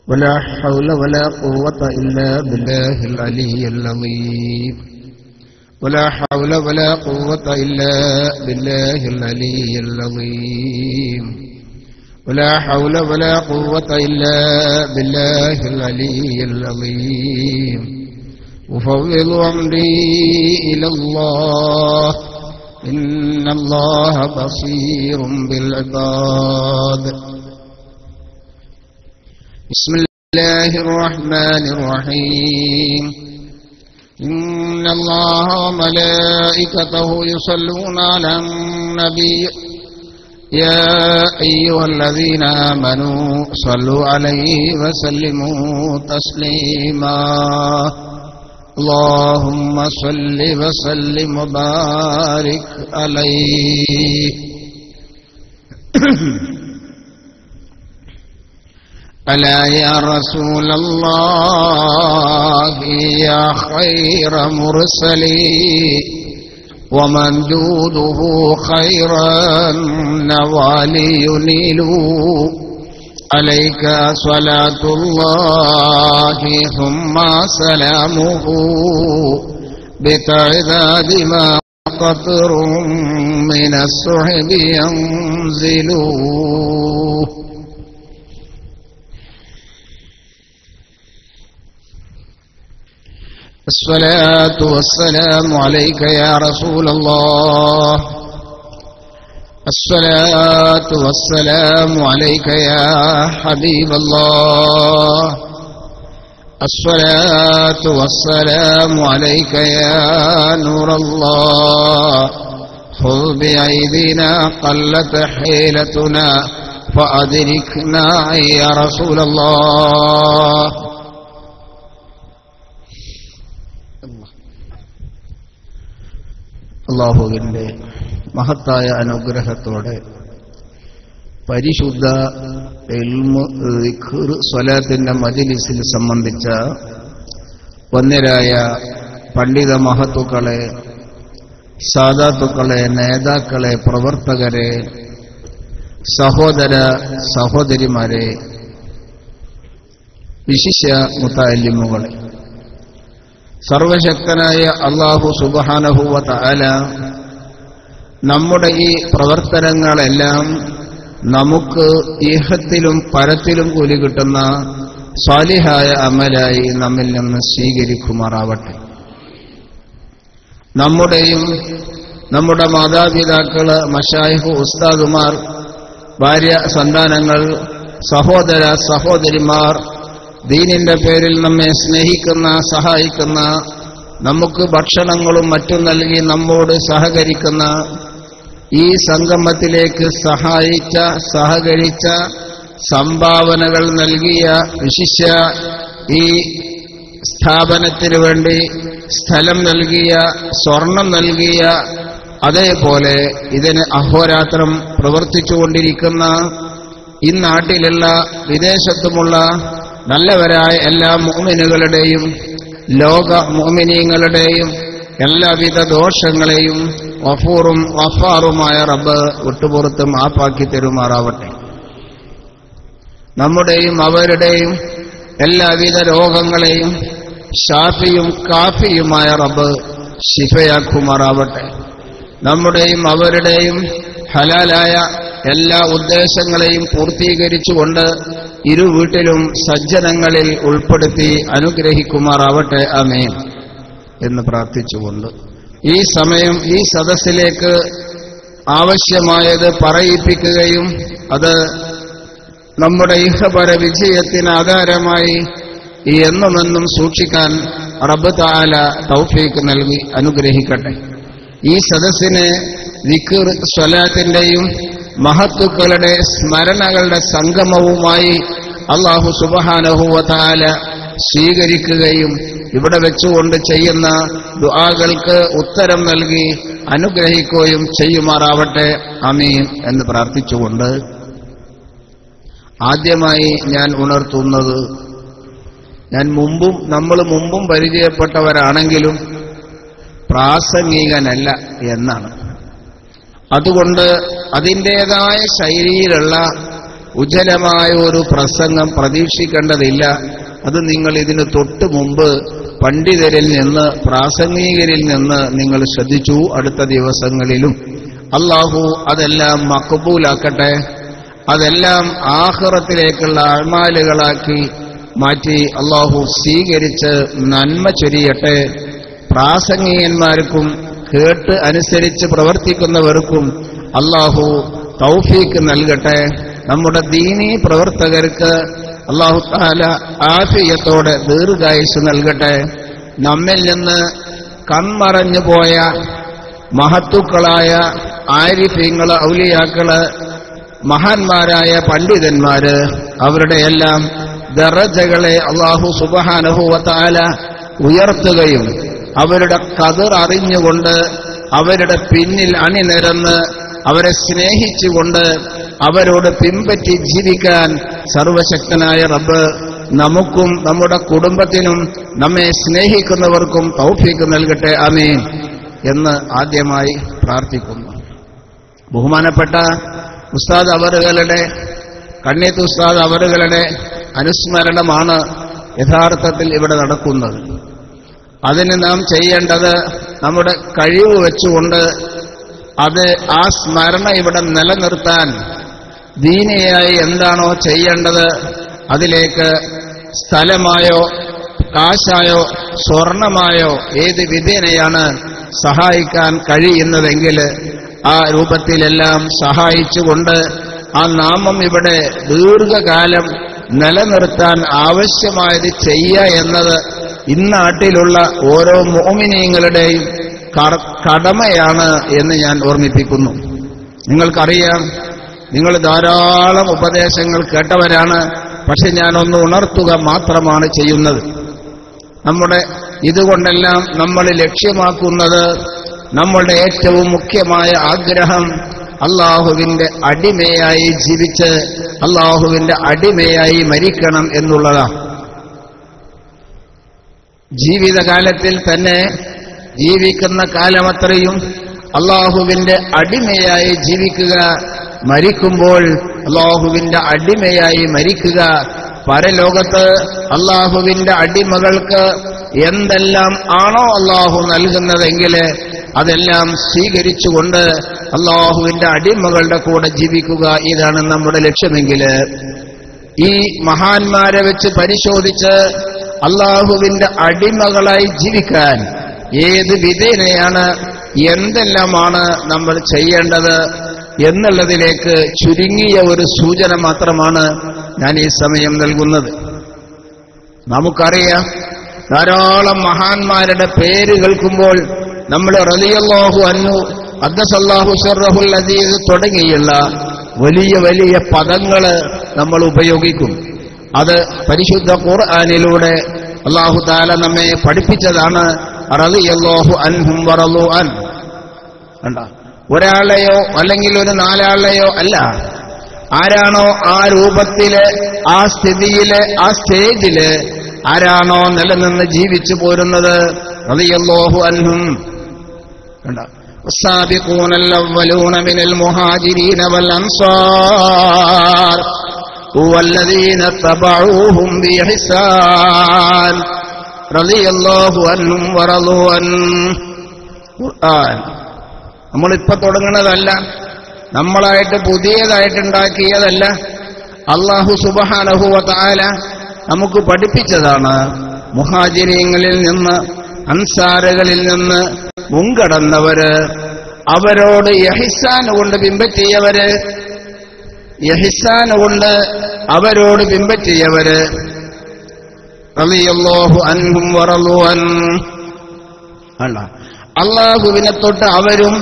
ولا حول ولا قوة إلا بالله العلي العظيم ولا حول ولا قوة إلا بالله العلي العظيم ولا حول ولا قوة إلا بالله العلي العظيم أفوض أمري إلى الله إن الله بصير بالعباد بسم الله الرحمن الرحيم إن الله وملائكته يصلون على النبي يا أيها الذين آمنوا صلوا عليه وسلموا تسليما اللهم صل وسلم وبارك عليه ألا يا رسول الله يا خير مرسلين وممدوده خيرا نوالي ينيلوا عليك صلاة الله ثم سلامه بتعداد ما قطر من السحب ينزلوا الصلاة والسلام عليك يا رسول الله الصلاة والسلام عليك يا حبيب الله الصلاة والسلام عليك يا نور الله خذ بأيدينا قلت حيلتنا فأدركنا يا رسول الله അല്ലാഹുവിന്റെ മഹത്തായ അനുഗ്രഹത്തോടെ പരിശുദ്ധ ഇൽമു ദിക്ർ സ്വലാത്തിന്റെ മജ്ലിസിൽ സംബന്ധിച്ച വന്യരായ പണ്ഡിത മഹത്തുക്കളെ, സാദാത്തുക്കളെ, നേതാക്കളെ, പ്രവർത്തകരെ, സഹോദര സഹോദരിമാരെ, വിശിഷ്യ മുതഅല്ലിമുകളെ, സർവശക്തനായ അല്ലാഹു സുബ്ഹാനഹു വ തആല നമ്മുടെ ഈ പ്രവർത്തനങ്ങളെല്ലാം നമുക്ക് ഇഹത്തിലും പരത്തിലും കൂലി കിട്ടുന്ന സാലിഹായ അമലായി നമ്മിൽ നിന്ന് സ്വീകരിക്കുമാറാവട്ടെ. നമ്മുടെയും നമ്മുടെ മാതാപിതാക്കള്, മശായിഖ്, ഉസ്താദുമാർ, ഭാര്യ, സന്താനങ്ങൾ, സഹോദര സഹോദരിമാർ, ദീനിന്റെ പേരിൽ നമ്മെ സ്നേഹിക്കുന്ന, സഹായിക്കുന്ന, നമുക്ക് ഭക്ഷണങ്ങളും മറ്റും നൽകി നമ്മോട് സഹകരിക്കുന്ന, ഈ സംഗമത്തിലേക്ക് സഹായിച്ച, സഹകരിച്ച, സംഭാവനകൾ നൽകിയ, വിശിഷ്യ ഈ സ്ഥാപനത്തിനു വേണ്ടി സ്ഥലം നൽകിയ, സ്വർണം നൽകിയ, അതേപോലെ ഇതിന് അഹോരാത്രം പ്രവർത്തിച്ചുകൊണ്ടിരിക്കുന്ന ഈ നാട്ടിലുള്ള വിദേശത്തുമുള്ള നല്ലവരായ എല്ലാ മുഅ്മിനുകളുടെയും ലോക മുഅ്മിനീങ്ങളുടെയും എല്ലാവിധ ദോഷങ്ങളെയും ഗഫൂറും ഗഫാറുമായ റബ്ബ് വിട്ടുപുറത്ത് മാപ്പാക്കി തരുമാറാവട്ടെ. നമ്മുടെയും അവരുടെയും എല്ലാവിധ രോഗങ്ങളെയും ഷാഫിയും കാഫിയുമായ റബ്ബ് ശിഫയാക്കുമാറാവട്ടെ. നമ്മുടെയും അവരുടെയും ഹലാലായ എല്ലാ ഉദ്ദേശങ്ങളെയും പൂർത്തീകരിച്ചുകൊണ്ട് ഇരു വീട്ടിലും സജ്ജനങ്ങളിൽ ഉൾപ്പെടുത്തി അനുഗ്രഹിക്കുമാറാവട്ടെ. ആമീൻ എന്ന് പ്രാർത്ഥിച്ചുകൊണ്ട് ഈ സമയം ഈ സദസ്സിലേക്ക് ആവശ്യമായത് പറയിപ്പിക്കുകയും അത് നമ്മുടെ ഇഹപര വിജയത്തിന് ആധാരമായി എന്നുമെന്നും സൂക്ഷിക്കാൻ റബ്ബ് തആല തൗഫീഖ് നൽകി അനുഗ്രഹിക്കട്ടെ. ഈ സദസ്സിനെ ദിക്ർ, സ്വലാത്തിന്റെയും മഹത്തുക്കളുടെ സ്മരണകളുടെ സംഗമവുമായി അല്ലാഹു സുബ്ഹാനഹു വ തആല സ്വീകരിക്കുകയും ഇവിടെ വെച്ചുകൊണ്ട് ചെയ്യുന്ന ദുആകൾക്ക് ഉത്തരം നൽകി അനുഗ്രഹിക്കുകയും ചെയ്യുമാറാവട്ടെ. ആമീൻ എന്ന് പ്രാർത്ഥിച്ചുകൊണ്ട് ആദ്യമായി ഞാൻ ഉണർത്തുന്നത്, നമ്മൾ മുമ്പും പരിചയപ്പെട്ടവരാണെങ്കിലും പ്രാസംഗികനല്ല എന്നാണ്. അതുകൊണ്ട് അതിൻ്റെതായ ശൈലിയിലുള്ള ഉജ്ജ്വലമായ ഒരു പ്രസംഗം പ്രതീക്ഷിക്കേണ്ടതില്ല. അത് നിങ്ങൾ ഇതിന് തൊട്ട് മുമ്പ് പണ്ഡിതരിൽ നിന്ന്, പ്രാസംഗികരിൽ നിന്ന് നിങ്ങൾ ശ്രദ്ധിച്ചു. അടുത്ത ദിവസങ്ങളിലും അല്ലാഹു അതെല്ലാം മഖബൂലാക്കട്ടെ. അതെല്ലാം ആഖിറത്തിലേക്കുള്ള അഅ്മാലുകളാക്കി മാറ്റി അല്ലാഹു സ്വീകരിച്ച് നന്മ ചൊരിയട്ടെ. പ്രാസംഗികന്മാർക്കും കേട്ട് അനുസരിച്ച് പ്രവർത്തിക്കുന്നവർക്കും അല്ലാഹു തൗഫീക്ക് നൽകട്ടെ. നമ്മുടെ ദീനീ പ്രവർത്തകർക്ക് അല്ലാഹു തആല ആഫിയത്തോടെ ദീർഘായുസ് നൽകട്ടെ. നമ്മിൽ നിന്ന് കൺമറഞ്ഞു പോയ മഹത്തുക്കളായ ആരിഫീങ്ങള്, ഔലിയാക്കള്, മഹാന്മാരായ പണ്ഡിതന്മാര്, അവരുടെ എല്ലാം ദറജകളെ അല്ലാഹു സുബ്ഹാനഹു വ തആല ഉയർത്തുകയും അവരുടെ ഖദർ അറിഞ്ഞുകൊണ്ട് അവരുടെ പിന്നിൽ അണിനിരന്ന് അവരെ സ്നേഹിച്ചുകൊണ്ട് അവരോട് പിൻപറ്റി ജീവിക്കാൻ സർവശക്തനായ റബ്ബ് നമുക്കും നമ്മുടെ കുടുംബത്തിനും നമ്മെ സ്നേഹിക്കുന്നവർക്കും തൗഫീക്ക് നൽകട്ടെ. ആമീൻ എന്ന് ആദ്യമായി പ്രാർത്ഥിക്കുന്നു. ബഹുമാനപ്പെട്ട ഉസ്താദ് അവറുകളുടെ, കണ്ണീത്ത് ഉസ്താദ് അവറുകളുടെ അനുസ്മരണമാണ് യഥാർത്ഥത്തിൽ ഇവിടെ നടക്കുന്നത്. അതിന് നാം ചെയ്യേണ്ടത് നമ്മുടെ കഴിവ് വെച്ചുകൊണ്ട് അത് ആ സ്മരണ ഇവിടെ നിലനിർത്താൻ ദീനിയായി എന്താണോ ചെയ്യേണ്ടത് അതിലേക്ക് സ്ഥലമായോ കാശായോ സ്വർണമായോ ഏത് വിധേനയാണ് സഹായിക്കാൻ കഴിയുന്നതെങ്കിൽ ആ രൂപത്തിലെല്ലാം സഹായിച്ചുകൊണ്ട് ആ നാമം ഇവിടെ ദീർഘകാലം നിലനിർത്താൻ ആവശ്യമായത് ചെയ്യുക എന്നത് ഇന്നാട്ടിലുള്ള ഓരോ മുഅ്മിനീങ്ങളുടെയും കടമയാണ് എന്ന് ഞാൻ ഓർമ്മിപ്പിക്കുന്നു. നിങ്ങൾക്കറിയാം, നിങ്ങൾ ധാരാളം ഉപദേശങ്ങൾ കേട്ടവരാണ്. പക്ഷെ ഞാനൊന്ന് ഉണർത്തുക മാത്രമാണ് ചെയ്യുന്നത്. നമ്മുടെ ഇതുകൊണ്ടെല്ലാം നമ്മൾ ലക്ഷ്യമാക്കുന്നത്, നമ്മളുടെ ഏറ്റവും മുഖ്യമായ ആഗ്രഹം അള്ളാഹുവിന്റെ അടിമയായി ജീവിച്ച് അള്ളാഹുവിന്റെ അടിമയായി മരിക്കണം എന്നുള്ളതാണ്. ജീവിതകാലത്തിൽ തന്നെ ജീവിക്കുന്ന കാലമത്രയും അള്ളാഹുവിന്റെ അടിമയായി ജീവിക്കുക, മരിക്കുമ്പോൾ അള്ളാഹുവിന്റെ അടിമയായി മരിക്കുക. പരലോകത്ത് അള്ളാഹുവിന്റെ അടിമകൾക്ക് എന്തെല്ലാം ആണോ അള്ളാഹു നൽകുന്നതെങ്കിൽ അതെല്ലാം സ്വീകരിച്ചുകൊണ്ട് അള്ളാഹുവിന്റെ അടിമകളുടെ കൂടെ ജീവിക്കുക. ഇതാണ് നമ്മുടെ ലക്ഷ്യമെങ്കിൽ ഈ മഹാന്മാരെ വെച്ച് പരിശോധിച്ച് അള്ളാഹുവിന്റെ അടിമകളായി ജീവിക്കാൻ ഏത് വിധേനയാണ്, എന്തെല്ലാമാണ് നമ്മൾ ചെയ്യേണ്ടത് എന്നുള്ളതിലേക്ക് ചുരുങ്ങിയ ഒരു സൂചന മാത്രമാണ് ഞാൻ ഈ സമയം നൽകുന്നത്. നമുക്കറിയാം, ധാരാളം മഹാന്മാരുടെ പേര് കേൾക്കുമ്പോൾ നമ്മൾ റളിയല്ലാഹു അൻഹു, ഖദ്ദസല്ലാഹു സിർറഹുൽ അസീസ് തുടങ്ങിയുള്ള വലിയ വലിയ പദങ്ങൾ നമ്മൾ ഉപയോഗിക്കും. അത് പരിശുദ്ധ ഖുർആനിലൂടെ അല്ലാഹു തആല നമ്മെ പഠിപ്പിച്ചതാണ്. റളിയല്ലാഹു അൻഹും വറളു അൻ. കണ്ട, ഒരാളെയോ അല്ലെങ്കിൽ ഒരു നാലാളെയോ അല്ല, ആരാണോ ആ രൂപത്തില്, ആ സ്ഥിതിയില്, ആ സ്റ്റേജില് ആരാണോ നിലനിന്ന് ജീവിച്ചു പോരുന്നത്, റളിയല്ലാഹു അൻഹും. കണ്ട, والسابقون الأولون من المهاجرين والأنصار والذين اتبعوهم بإحسان رضي الله عنهم ورضوا عنه. ഖുർആൻ നമ്മളിപ്പോ തുടങ്ങുന്നതല്ല, നമ്മളായിട്ട് പുതിയതായിട്ടുണ്ടാക്കിയതല്ല. അല്ലാഹു സുബ്ഹാനഹു വ തആല നമുക്ക് പഠിപ്പിച്ചതാണ്. മുഹാജിരീങ്ങളിൽ നിന്ന്, അൻസാറുകളിൽ നിന്ന് മുൻകടന്നവര്, അവരോട് ഇഹ്സാൻ കൊണ്ട് പിൻപറ്റിയവര്, ഇഹ്സാൻ കൊണ്ട് അവരോട് പിൻപറ്റിയവര്, റളിയല്ലാഹു അൻഹും വറളു അൻ. അള്ളാഹുവിനെ തൊട്ട് അവരും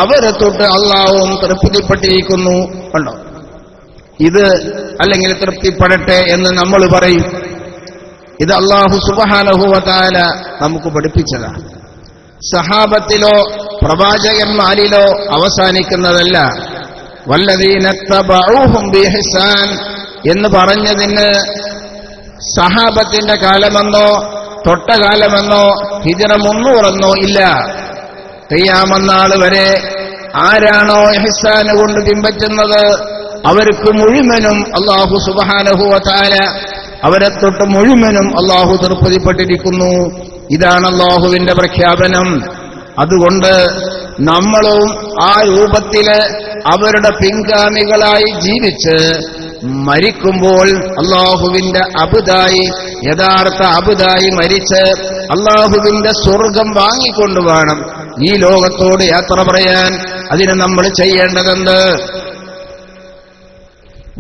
അവരെ തൊട്ട് അള്ളാഹുവും തൃപ്തിപ്പെട്ടിരിക്കുന്നു. കണ്ടോ, ഇത് അല്ലെങ്കിൽ തൃപ്തിപ്പെടട്ടെ എന്ന് നമ്മൾ പറയും. ഇത് അല്ലാഹു സുബ്ഹാനഹു വ തആല നമുക്ക് പഠിപ്പിച്ചതാണ്. സഹാബത്തിലോ പ്രവാചകന്മാരിലോ അവസാനിക്കുന്നതല്ല. വല്ലദീന തബഊഹും ബിഇഹ്സാൻ എന്ന് പറഞ്ഞതിന് സഹാബത്തിന്റെ കാലമെന്നോ തൊട്ട കാലമെന്നോ ഹിജ്റ 300 ഇല്ല. ഖിയാമത്ത് നാൾ വരെ ആരാണോ ഇഹ്സാൻ കൊണ്ട് പിൻപറ്റുന്നത് അവർക്ക് മുഴുവനും അല്ലാഹു സുബ്ഹാനഹു വ തആല അവരെ തൊട്ട് മുഴുവനും അല്ലാഹു തൃപ്തിപ്പെട്ടിരിക്കുന്നു. ഇതാണ് അല്ലാഹുവിന്റെ പ്രഖ്യാപനം. അതുകൊണ്ട് നമ്മളും ആ രൂപത്തില് അവരുടെ പിൻഗാമികളായി ജീവിച്ച് മരിക്കുമ്പോൾ അല്ലാഹുവിന്റെ അബ്ദായി, യഥാർത്ഥ അബ്ദായി മരിച്ച് അല്ലാഹുവിന്റെ സ്വർഗം വാങ്ങിക്കൊണ്ടുവേണം ഈ ലോകത്തോട് യാത്ര പറയാൻ. അതിന് നമ്മൾ ചെയ്യേണ്ടതെന്ത്?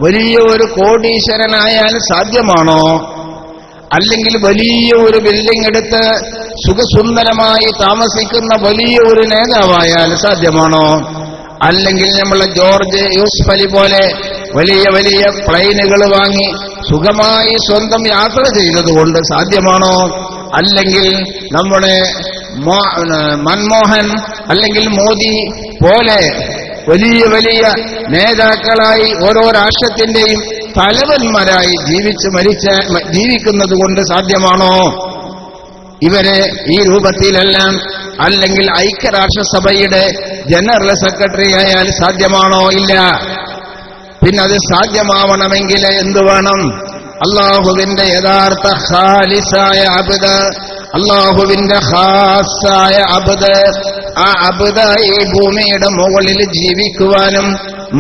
വലിയ ഒരു കോടീശ്വരനായാൽ സാധ്യമാണോ? അല്ലെങ്കിൽ വലിയ ഒരു ബിൽഡിംഗ് എടുത്ത് സുഖസുന്ദരമായി താമസിക്കുന്ന വലിയ ഒരു നേതാവായാൽ സാധ്യമാണോ? അല്ലെങ്കിൽ നമ്മളെ ജോർജ് യൂസുഫ് അലി പോലെ വലിയ വലിയ പ്ലെയിനുകൾ വാങ്ങി സുഖമായി സ്വന്തം യാത്ര ചെയ്തതുകൊണ്ട് സാധ്യമാണോ? അല്ലെങ്കിൽ നമ്മുടെ മൻമോഹൻ അല്ലെങ്കിൽ മോദി പോലെ വലിയ വലിയ നേതാക്കളായി ഓരോ രാഷ്ട്രത്തിന്റെയും തലവന്മാരായി ജീവിക്കുന്നത് കൊണ്ട് സാധ്യമാണോ? ഇവരെ ഈ രൂപത്തിലെല്ലാം അല്ലെങ്കിൽ ഐക്യരാഷ്ട്രസഭയുടെ ജനറൽ സെക്രട്ടറി ആയാൽ സാധ്യമാണോ? ഇല്ല. പിന്നെ അത് സാധ്യമാവണമെങ്കിൽ എന്തു വേണം? അല്ലാഹുവിന്റെ യഥാർത്ഥ ഖാലിസായ അബ്ദ്, അല്ലാഹുവിന്റെ ഖാസായ അബ്ദ്, ആ അബ്ദ് ഈ ഭൂമിയുടെ മുകളിൽ ജീവിക്കുവാനും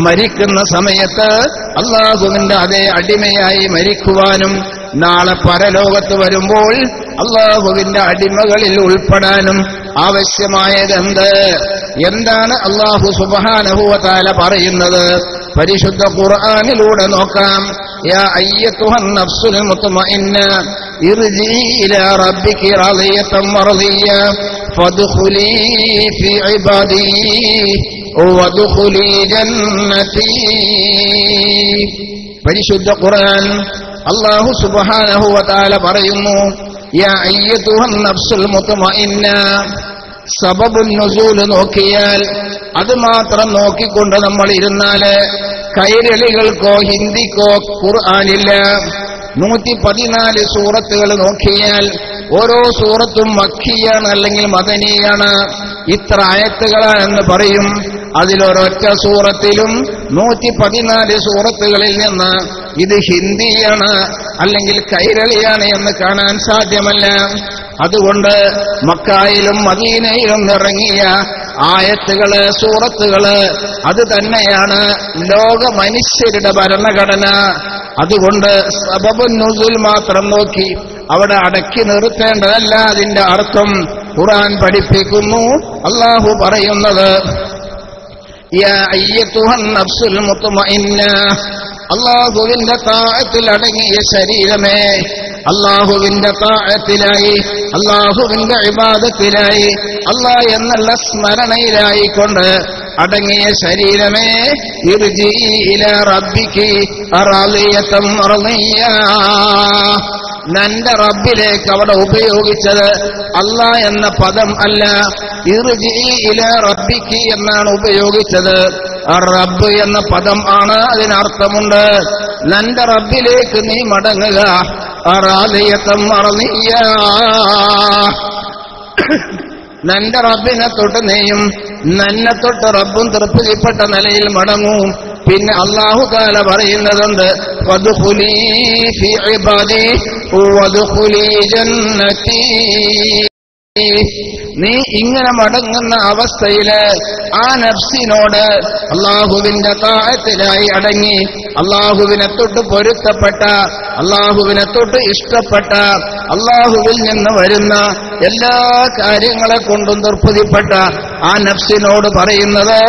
മരിക്കുന്ന സമയത്ത് അല്ലാഹുവിന്റെ അതേ അടിമയായി മരിക്കുവാനും നാളെ പരലോകത്ത് വരുമ്പോൾ അല്ലാഹുവിന്റെ അടിമകളിൽ ഉൾപ്പെടാനും ആവശ്യമായതെന്ത്? എന്താണ് അല്ലാഹു സുബ്ഹാനഹു വ തആല പറയുന്നത്? പരിശുദ്ധ ഖുർആനിലൂടെ നോക്കാം. യാ അയ്യതുഹൻ നഫ്സുൽ മുത്മഇന്ന ഇർജി ഇലാ റബ്ബികി റളിയതൻ മർദിയ ഫദ്ഖുലി ഫീ ഇബാദി വദ്ഖുലി ജന്നതി. പരിശുദ്ധ ഖുർആൻ അല്ലാഹു സുബ്ഹാനഹു വ തആല പറയുന്നു, യാ അയ്യതുഹൻ നഫ്സുൽ മുത്മഇന്ന. സബബുൻ നുസൂൽ നോക്കിയാൽ അത് മാത്രം നോക്കിക്കൊണ്ട് നമ്മൾ ഇരുന്നാല് കൈരളികൾക്കോ ഹിന്ദിക്കോ ഖുർആനില്ല. 114 സൂറത്തുകൾ നോക്കിയാൽ ഓരോ സൂറത്തും മക്കിയാണ് അല്ലെങ്കിൽ മദനിയാണ്. ഇത്ര ആയത്തുകളാണെന്ന് പറയും. അതിലൊരൊറ്റ സൂറത്തിലും 114 സൂറത്തുകളിൽ നിന്ന് ഇത് ഹിന്ദിയാണ് അല്ലെങ്കിൽ കൈരളിയാണ് എന്ന് കാണാൻ സാധ്യമല്ല. അതുകൊണ്ട് മക്കായിലും മദീനയിലും ഇറങ്ങിയ ആയത്തുകള്, സൂറത്തുകള് അത് തന്നെയാണ് ലോക മനുഷ്യരുടെ ഭരണഘടന. അതുകൊണ്ട് സബബുൻ നുസൂൽ മാത്രം നോക്കി അവിടെ അടക്കി നിർത്തേണ്ടതല്ല അതിന്റെ അർത്ഥം. ഖുർആൻ പഠിപ്പിക്കുന്നു, അല്ലാഹു പറയുന്നത്, യാ അയ്യതുഹൻ നഫ്സുൽ മുത്മഇന്ന. അല്ലാഹുവിന്റെ താഅത്തിൽ അടങ്ങിയ ശരീരമേ, അല്ലാഹുവിന്റെ താഅത്തിലായി, അല്ലാഹുവിന്റെ ഇബാദത്തിലായി, അല്ലാഹ് എന്നുള്ള സ്മരണയിലായിക്കൊണ്ട് അടങ്ങിയ ശരീരമേ, ഇർജി ഇലാ റബ്ബികി റളിയതൻ മർദിയ. നിന്റെ റബ്ബിലേക്ക് അവിടെ ഉപയോഗിച്ചത് അല്ലാഹ് എന്ന പദം അല്ല, ഇർജി ഇലാ റബ്ബികി എന്നാണ് ഉപയോഗിച്ചത്. റബ്ബ് എന്ന പദം ആണ് അതിനർത്ഥമുണ്ട്. നിന്റെ റബ്ബിലേക്ക് നീ മടങ്ങുക. റളിയതൻ മർദിയ. നിന്റെ റബ്ബിനെ തൊട്ട് നീയും നന്നെ തൊട്ട് റബ്ബും തൃപ്തിപ്പെട്ട നിലയിൽ മടങ്ങും. പിന്നെ അല്ലാഹു തആല പറയുന്നതുണ്ട്, വദ്ഖുലീ ഫീ ഇബാദി വദ്ഖുലീ ജന്നതി. നീ ഇങ്ങനെ മടങ്ങുന്ന അവസ്ഥയില് ആ നഫ്സിനോട് അല്ലാഹുവിന്റെ താഅത്തിലായി അടങ്ങി അല്ലാഹുവിനെ തൊട്ട് പൊരുത്തപ്പെട്ട, അല്ലാഹുവിനെ തൊട്ട് ഇഷ്ടപ്പെട്ട, അല്ലാഹുവിൽ നിന്ന് വരുന്ന എല്ലാ കാര്യങ്ങളെ കൊണ്ടും തൃപ്തിപ്പെട്ട ആ നഫ്സിനോട് പറയുന്നത്,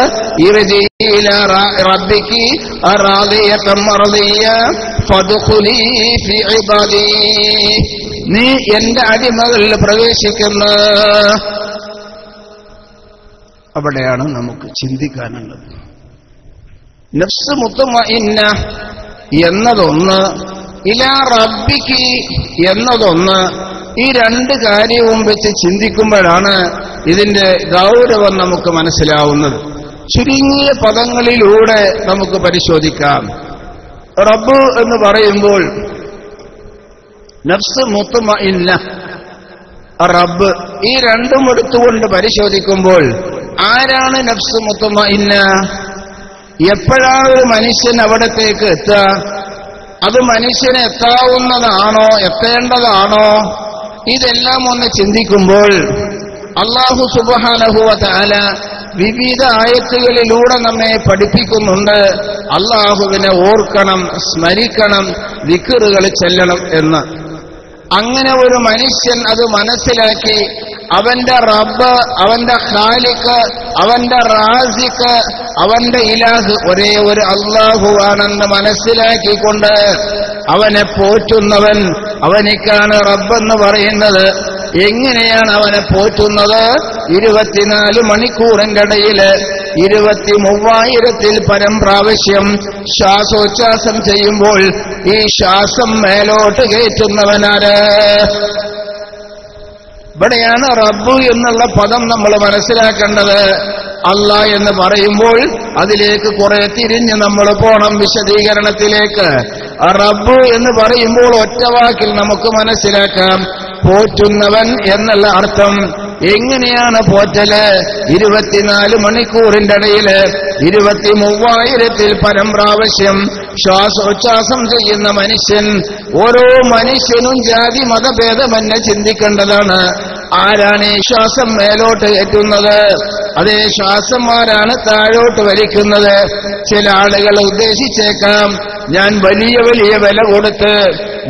ഇർജി ഇലാ റബ്ബികി റളിയതൻ മർദിയ ഫദ്ഖുലീ ഫീ ഇബാദി. നീ എന്റെ അടിമകളിൽ പ്രവേശിക്കുന്ന. അവിടെയാണ് നമുക്ക് ചിന്തിക്കാനുള്ളത്. നഫ്സ് മുത്മഇന്ന എന്നതൊന്ന്, ഇലാ റബ്ബികി എന്നതൊന്ന്. ഈ രണ്ട് കാര്യവും വെച്ച് ചിന്തിക്കുമ്പോഴാണ് ഇതിന്റെ ഗൗരവം നമുക്ക് മനസ്സിലാവുന്നത്. ചുരുങ്ങിയ പദങ്ങളിലൂടെ നമുക്ക് പരിശോധിക്കാം. റബ്ബ് എന്ന് പറയുമ്പോൾ നഫ്സ് മുത്മഇന്ന, റബ്ബ്, ഈ രണ്ടും എടുത്തുകൊണ്ട് പരിശോധിക്കുമ്പോൾ ആരാണ് നഫ്സ് മുത്മഇന്ന? എപ്പോഴാണ് ഒരു മനുഷ്യൻ അവിടത്തേക്ക് എത്തുക? അത് മനുഷ്യന് എത്താവുന്നതാണോ, എത്തേണ്ടതാണോ? ഇതെല്ലാം ഒന്ന് ചിന്തിക്കുമ്പോൾ അല്ലാഹു സുബ്ഹാനഹു വ തആല വിവിധ ആയത്തുകളിലൂടെ നമ്മെ പഠിപ്പിക്കുന്നുണ്ട്, അല്ലാഹുവിനെ ഓർക്കണം, സ്മരിക്കണം, ദിക്റുകൾ ചെല്ലണം എന്ന്. അങ്ങനെ ഒരു മനുഷ്യൻ അത് മനസ്സിലാക്കി അവന്റെ റബ്ബ്, അവന്റെ ഖാലിഖ്, അവന്റെ റാസിഖ്, അവന്റെ ഇലാഹ് ഒരേ ഒരു അല്ലാഹുവാണെന്ന് മനസ്സിലാക്കിക്കൊണ്ട് അവനെ പോറ്റുന്നവൻ, അവനിക്കാണ് റബ്ബെന്ന് പറയുന്നത്. എങ്ങനെയാണ് അവനെ പോറ്റുന്നത്? 24 മണിക്കൂറിന്റെ ഇടയിൽ 23,000-ൽ പരം പ്രാവശ്യം ശ്വാസോച്ഛ്വാസം ചെയ്യുമ്പോൾ ഈ ശ്വാസം മേലോട്ട് കയറ്റുന്നവനാര്? ഇവിടെയാണ് റബ്ബ് എന്നുള്ള പദം നമ്മൾ മനസ്സിലാക്കേണ്ടത്. അല്ലാഹ് എന്ന് പറയുമ്പോൾ അതിലേക്ക് കുറെ തിരിഞ്ഞ് നമ്മൾ പോണം വിശദീകരണത്തിലേക്ക്. റബ്ബ് എന്ന് പറയുമ്പോൾ ഒറ്റവാക്കിൽ നമുക്ക് മനസ്സിലാക്കാം പോറ്റുന്നവൻ എന്നുള്ള അർത്ഥം. എങ്ങനെയാണ് പോറ്റല്? 24 മണിക്കൂറിന്റെ ഇടയിൽ 23,000-ൽ പരം പ്രാവശ്യം ശ്വാസോച്ഛ്വാസം ചെയ്യുന്ന മനുഷ്യൻ. ഓരോ മനുഷ്യനും ജാതി മതഭേദമന്യേ ചിന്തിക്കേണ്ടതാണ്. ആരാണ് ഈ ശ്വാസം മേലോട്ട് കയറ്റുന്നത്? അതേ ശ്വാസം ആരാണ് താഴോട്ട് വലിക്കുന്നത്? ചില ആളുകൾ ഉദ്ദേശിച്ചേക്കാം, ഞാൻ വലിയ വലിയ വില കൊടുത്ത്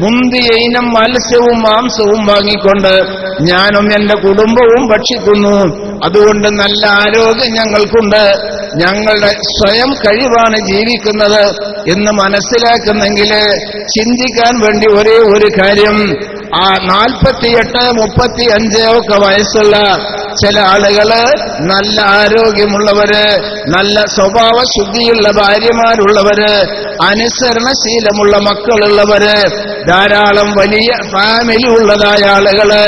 മുന്തിയ ഇനം മത്സ്യവും മാംസവും വാങ്ങിക്കൊണ്ട് ഞാനും എന്റെ കുടുംബവും ഭക്ഷിക്കുന്നു, അതുകൊണ്ട് നല്ല ആരോഗ്യം ഞങ്ങൾക്കുണ്ട്, ഞങ്ങളുടെ സ്വയം കഴിവാണ് ജീവിക്കുന്നത് എന്ന് മനസ്സിലാക്കുന്നെങ്കിൽ ചിന്തിക്കാൻ വേണ്ടി ഒരേ ഒരു കാര്യം, ആ 48, 35 ഒക്കെ വയസ്സുള്ള ചില ആളുകള്, നല്ല ആരോഗ്യമുള്ളവര്, നല്ല സ്വഭാവ ശുദ്ധിയുള്ള ഭാര്യമാരുള്ളവര്, അനുസരണശീലമുള്ള മക്കളുള്ളവര്, ധാരാളം വലിയ ഫാമിലി ഉള്ളതായ ആളുകള്,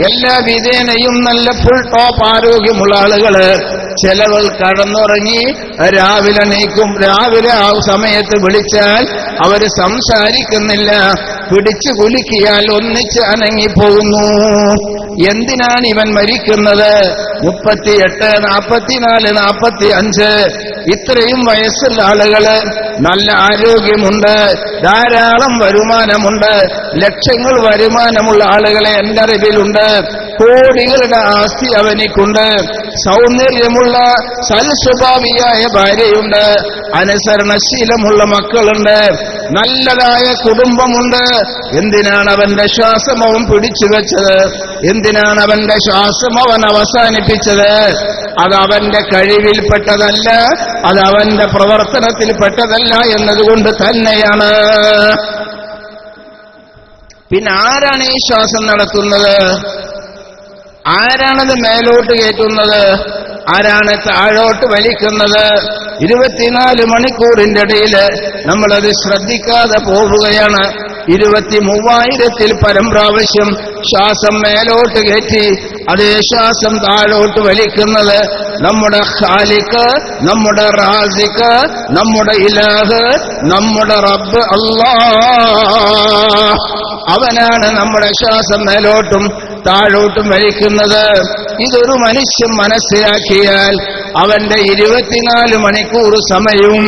എല്ലാ വിധേനയും നല്ല ഫുൾ ടോപ്പ് ആരോഗ്യമുള്ള ആളുകള്, ചിലവർ കടന്നുറങ്ങി രാവിലെ നീക്കും, രാവിലെ ആ സമയത്ത് വിളിച്ചാൽ അവര് സംസാരിക്കുന്നില്ല, പിടിച്ചു കുലുക്കിയാൽ ഒന്നിച്ച് അനങ്ങിപ്പോകുന്നു. എന്തിനാണ് ഇവൻ മരിക്കുന്നത്? 38, 44, 45 ഇത്രയും വയസ്സുള്ള ആളുകള്, നല്ല ആരോഗ്യമുണ്ട്, ധാരാളം വരുമാനമുണ്ട്, ലക്ഷങ്ങൾ വരുമാനമുള്ള ആളുകളെ എന്റെ അറിവിലുണ്ട്, കോടികളുടെ ആസ്തി അവനിക്കുണ്ട്, സൗന്ദര്യമുള്ള സൽസ്വഭാവിയായ ഭാര്യയുണ്ട്, അനുസരണശീലമുള്ള മക്കളുണ്ട്, നല്ലതായ കുടുംബമുണ്ട്. എന്തിനാണ് അവന്റെ ശ്വാസം അവൻ പിടിച്ചു വെച്ചത്? എന്തിനാണ് അവന്റെ ശ്വാസം അവൻ അവസാനിപ്പിച്ചത്? അത് അവന്റെ കഴിവിൽപ്പെട്ടതല്ല, അത് അവന്റെ പ്രവർത്തനത്തിൽപ്പെട്ടതല്ല എന്നതുകൊണ്ട് തന്നെയാണ്. പിന്നെ ആരാണ് ഈ ശ്വാസം നടത്തുന്നത്? ആരാണത് മേലോട്ട് കയറ്റുന്നത്? ആരാണ് താഴോട്ട് വലിക്കുന്നത്? 24 മണിക്കൂറിന്റെ ഇടയിൽ നമ്മളത് ശ്രദ്ധിക്കാതെ പോവുകയാണ്. 23,000-ൽ പരം പ്രാവശ്യം ശ്വാസം മേലോട്ട് കയറ്റി അതേ ശ്വാസം താഴോട്ട് വലിക്കുന്നത് നമ്മുടെ ഖാലിഖ്, നമ്മുടെ റാസിഖ്, നമ്മുടെ ഇലാഹ്, നമ്മുടെ റബ്ബ് അല്ലാഹ്. അവനാണ് നമ്മുടെ ശ്വാസം മേലോട്ടും താഴോട്ടും വലിക്കുന്നത്. ഇതൊരു മനുഷ്യൻ മനസ്സിലാക്കിയാൽ അവന്റെ 24 മണിക്കൂർ സമയവും